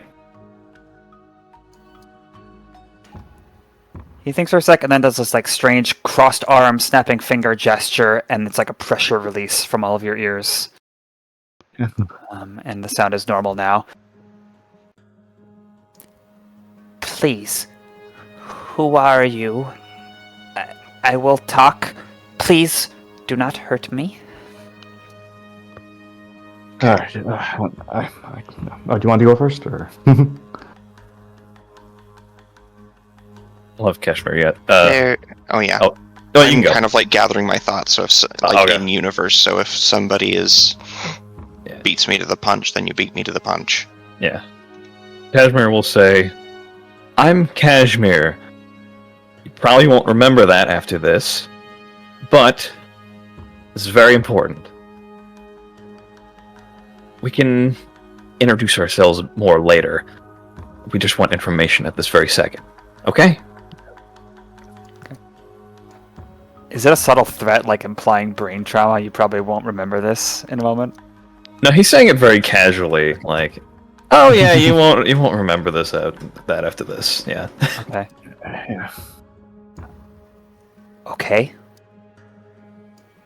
He thinks for a second, and then does this like strange crossed arm, snapping finger gesture, and it's like a pressure release from all of your ears. And the sound is normal now. Please, who are you? I will talk. Please, do not hurt me. Alright, do you want to go first, or? I'll have Cashmere yet. Oh yeah. Oh, you I'm can go. kind of like gathering my thoughts. So if Okay. in universe, so if somebody beats me to the punch, then you beat me to the punch. Yeah. Cashmere will say, I'm Cashmere. You probably won't remember that after this, but this is very important. We can introduce ourselves more later. We just want information at this very second. Okay? Is it a subtle threat, like implying brain trauma? You probably won't remember this in a moment. No, he's saying it very casually, like, oh yeah, you won't remember that after this. Yeah. Okay. Yeah. Okay.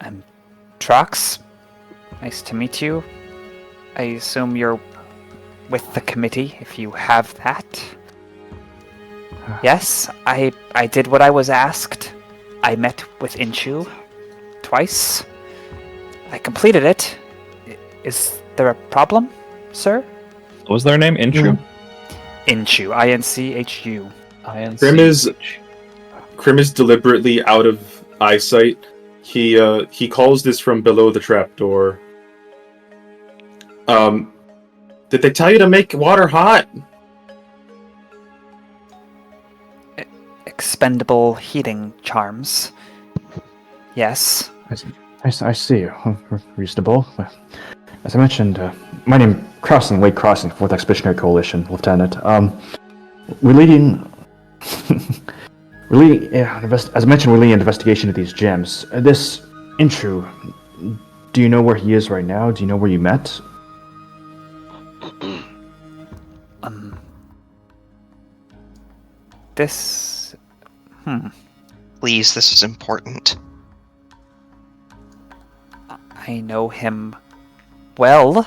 I'm Trox. Nice to meet you. I assume you're with the committee, if you have that. Yes, I did what I was asked. I met with Inchu twice. I completed it. Is there a problem, sir? What was their name? Intru? Inchu. I-N-C-H-U. Crim is deliberately out of eyesight. He calls this from below the trapdoor. Did they tell you to make water hot? Expendable heating charms. Yes. I see. Reasonable. As I mentioned, my name is Wade Crossing, 4th Expeditionary Coalition, Lieutenant. We're leading... as I mentioned, we're leading an investigation of these gems. This Intru, do you know where he is right now? Do you know where you met? This... Please, this is important. I know him well.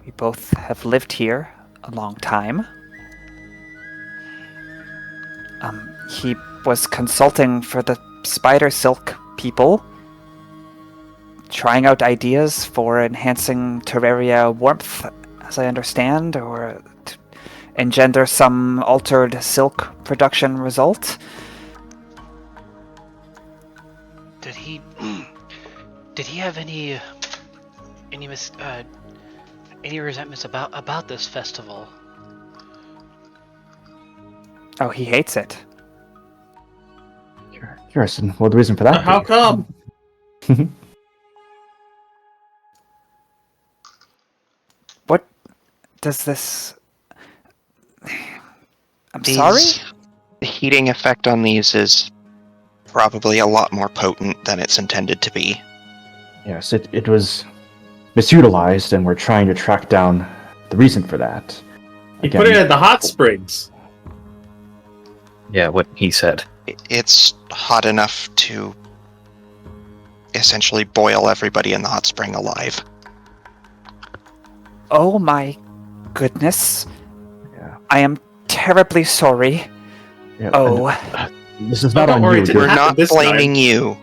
We both have lived here a long time. He was consulting for the spider silk people, trying out ideas for enhancing Terraria warmth, as I understand, or to engender some altered silk production result. Did he have any resentments about this festival? Oh, he hates it. Curious, and what the reason for that? How come? What does this... I'm sorry? The heating effect on these is probably a lot more potent than it's intended to be. Yes, it was misutilized, and we're trying to track down the reason for that. He put it in the hot springs. Yeah, what he said. It's hot enough to essentially boil everybody in the hot spring alive. Oh my goodness. Yeah. I am terribly sorry. Yeah, Oh. This is not Don't on worry, you. it didn't We're happen not this blaming time. you.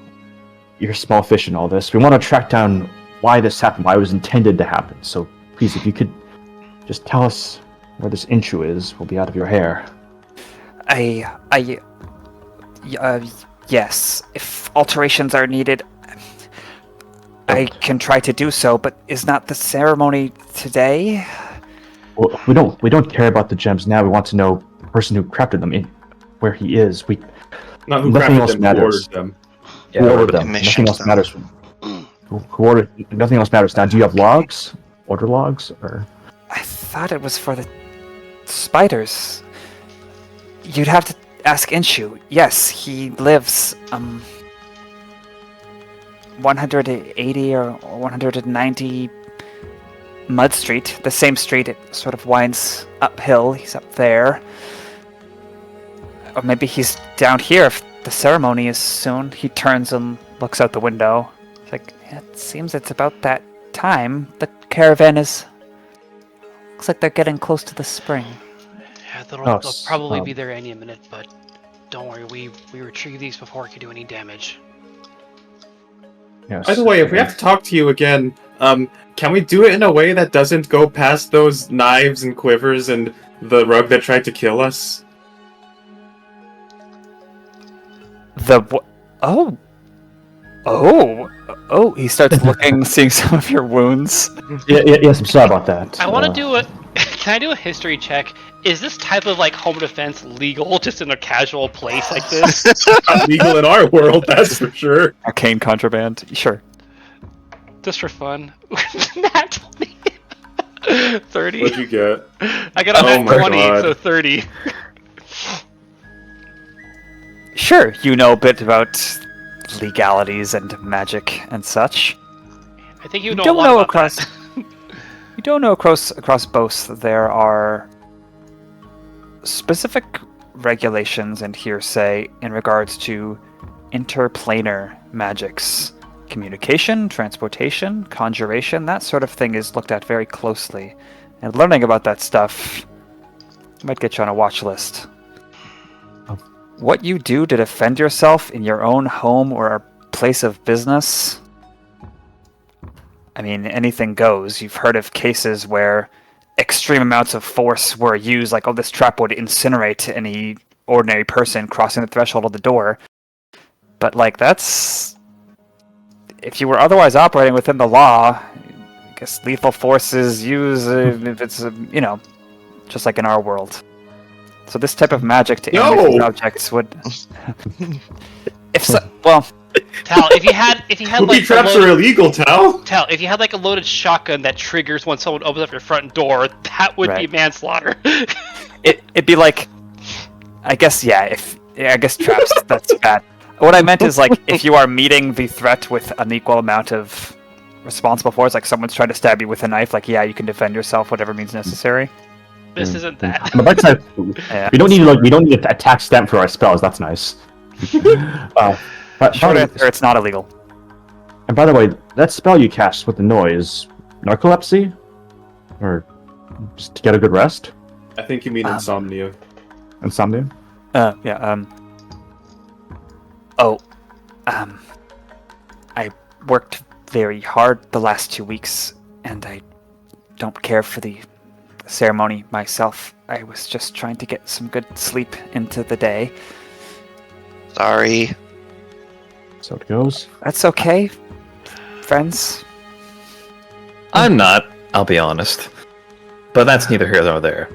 You're small fish in all this. We want to track down why this happened, why it was intended to happen. So please, if you could just tell us where this Intru is, we'll be out of your hair. Yes. If alterations are needed, I can try to do so, but is not the ceremony today? Well, we don't care about the gems now. We want to know the person who crafted them, where he is. Not who Nothing crafted else them, matters. who ordered them. Who ordered them? Commissioned Nothing else them. matters. Who ordered? Nothing else matters now. Do you have logs? Order logs? Or I thought it was for the spiders. You'd have to ask Inshu. Yes, he lives, 180 or 190 Mud Street. The same street, it sort of winds uphill. He's up there. Or maybe he's down here if the ceremony is soon. He turns and looks out the window. It's like, it seems it's about that time. The caravan is... Looks like they're getting close to the spring. Yeah, they'll probably be there any minute, but don't worry, we retrieve these before it can do any damage. Yes. By the way, if we have to talk to you again, can we do it in a way that doesn't go past those knives and quivers and the rug that tried to kill us? Oh, he starts looking, seeing some of your wounds. Yes, I'm sorry about that. I want to do a... Can I do a history check? Is this type of, like, home defense legal just in a casual place like this? Legal in our world, that's for sure. Arcane contraband. Sure. Just for fun. Nat 20. 30. What'd you get? I got a Oh nat my 20, God. so 30. Sure, you know a bit about legalities and magic and such. I think you know a lot about that. You don't know across both there are specific regulations and hearsay in regards to interplanar magics. Communication, transportation, conjuration, that sort of thing is looked at very closely. And learning about that stuff might get you on a watch list. What you do to defend yourself in your own home or a place of business, I mean, anything goes. You've heard of cases where extreme amounts of force were used, like, oh, this trap would incinerate any ordinary person crossing the threshold of the door. But, like, that's... If you were otherwise operating within the law, I guess lethal force is used if it's, just like in our world. So this type of magic to inanimate objects would... Tal, if you had Booby like traps are illegal, Tal. Tal, if you had like a loaded shotgun that triggers when someone opens up your front door, that would be manslaughter. It'd be like, I guess traps. That's bad. What I meant is, like, if you are meeting the threat with an equal amount of responsible force, like someone's trying to stab you with a knife, like, yeah, you can defend yourself, whatever means necessary. This isn't that. I'm about to say, we don't need a tax stamp for our spells. That's nice. Short answer, it's not illegal. And by the way, that spell you cast with the noise, narcolepsy, or just to get a good rest? I think you mean insomnia. Insomnia? I worked very hard the last 2 weeks, and I don't care for the ceremony myself. I was just trying to get some good sleep into the day. Sorry. So it goes. That's okay, friends. I'm not, I'll be honest. But that's neither here nor there.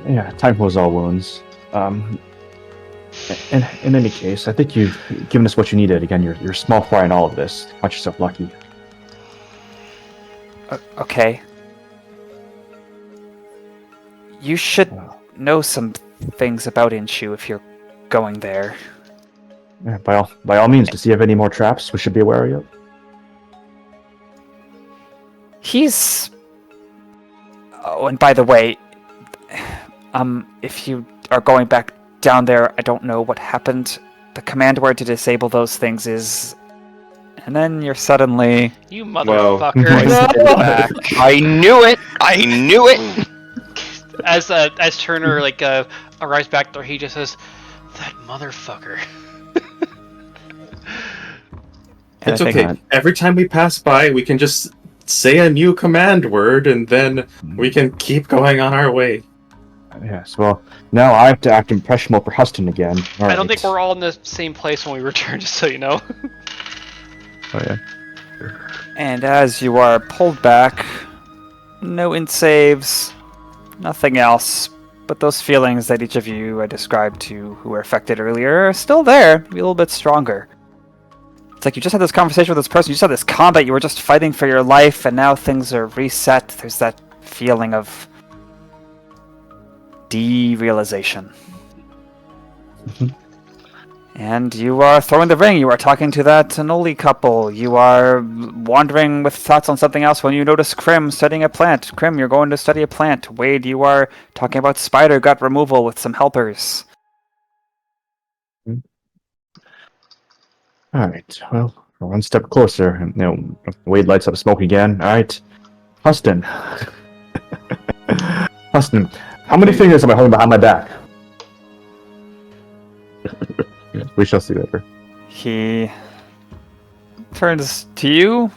Yeah, time heals all wounds. In any case, I think you've given us what you needed. Again, you're a small fry in all of this. Count yourself lucky. Okay. You should know some things about Inshu if you're going there. Yeah, by all means, to see if you have any more traps we should be aware of. He's... Oh, and by the way, if you are going back down there, I don't know what happened. The command word to disable those things is... And then you're suddenly... You motherfucker. I knew it! I knew it! As Turner arrives back there, he just says, "That motherfucker." It's okay. Every time we pass by, we can just say a new command word, and then we can keep going on our way. Yes, well, now I have to act impressionable for Huston again. I don't think we're all in the same place when we return, just so you know. Oh, yeah. And as you are pulled back, no int saves, nothing else, but those feelings that each of you I described to who were affected earlier are still there, maybe a little bit stronger. It's like you just had this conversation with this person, you just had this combat, you were just fighting for your life, and now things are reset. There's that feeling of derealization. And you are throwing the ring. You are talking to that Noli couple. You are wandering with thoughts on something else when you notice Crim studying a plant. Crim, you're going to study a plant. Wade, you are talking about spider gut removal with some helpers. All right. Well, we're one step closer. And, Wade lights up smoke again. All right. Huston. Huston, how many fingers am I holding behind my back? We shall see later. He turns to you.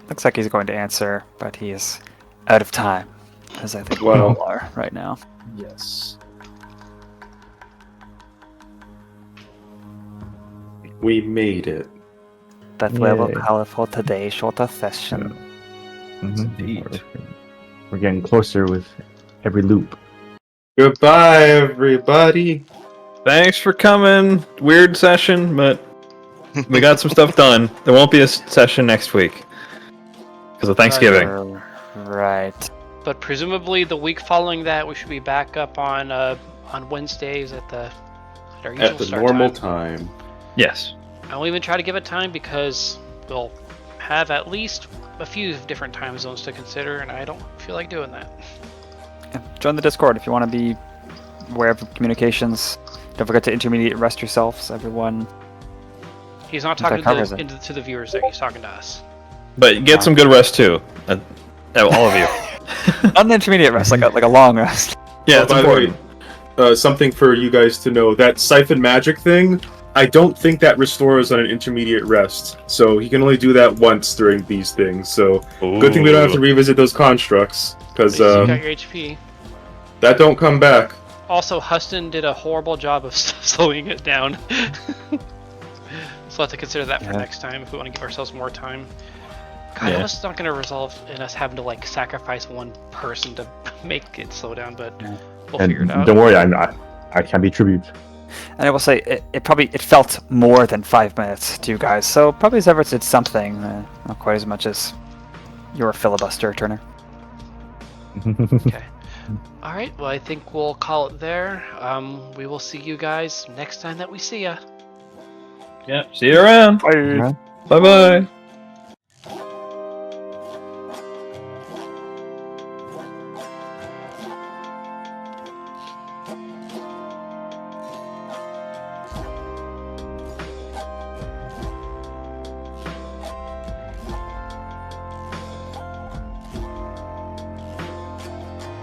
Looks like he's going to answer, but he is out of time, as I think we all are right now. Yes. We made it. That we will Yay. call it for today's shorter session. Indeed. We're getting closer with every loop. Goodbye, everybody. Thanks for coming. Weird session, but we got some stuff done. There won't be a session next week because of Thanksgiving. Right. But presumably the week following that, we should be back up on Wednesdays at our usual At the start normal time. time. Yes. I won't even try to give it time because we'll have at least a few different time zones to consider, and I don't feel like doing that. Yeah, join the Discord if you want to be aware of communications. Don't forget to intermediate rest yourselves, everyone. He's not That talking covers it. to the viewers there, he's talking to us. But get some good rest too. All of you. Not an intermediate rest, like a long rest. Yeah, Oh, it's by important. the way, something for you guys to know. That siphon magic thing, I don't think that restores on an intermediate rest. So he can only do that once during these things. So good thing we don't have to revisit those constructs. Because At least you got your HP. that don't come back. Also, Huston did a horrible job of slowing it down. So we'll have to consider that for next time if we want to give ourselves more time. God, Yeah. it's not going to resolve in us having to like sacrifice one person to make it slow down, but we'll And figure it out. don't worry, I can be tribute. And I will say, it felt more than 5 minutes to you guys, so probably his efforts did something, not quite as much as your filibuster, Turner. Okay. All right. Well, I think we'll call it there. We will see you guys next time that we see ya. Yeah. See you around. Bye. Bye bye.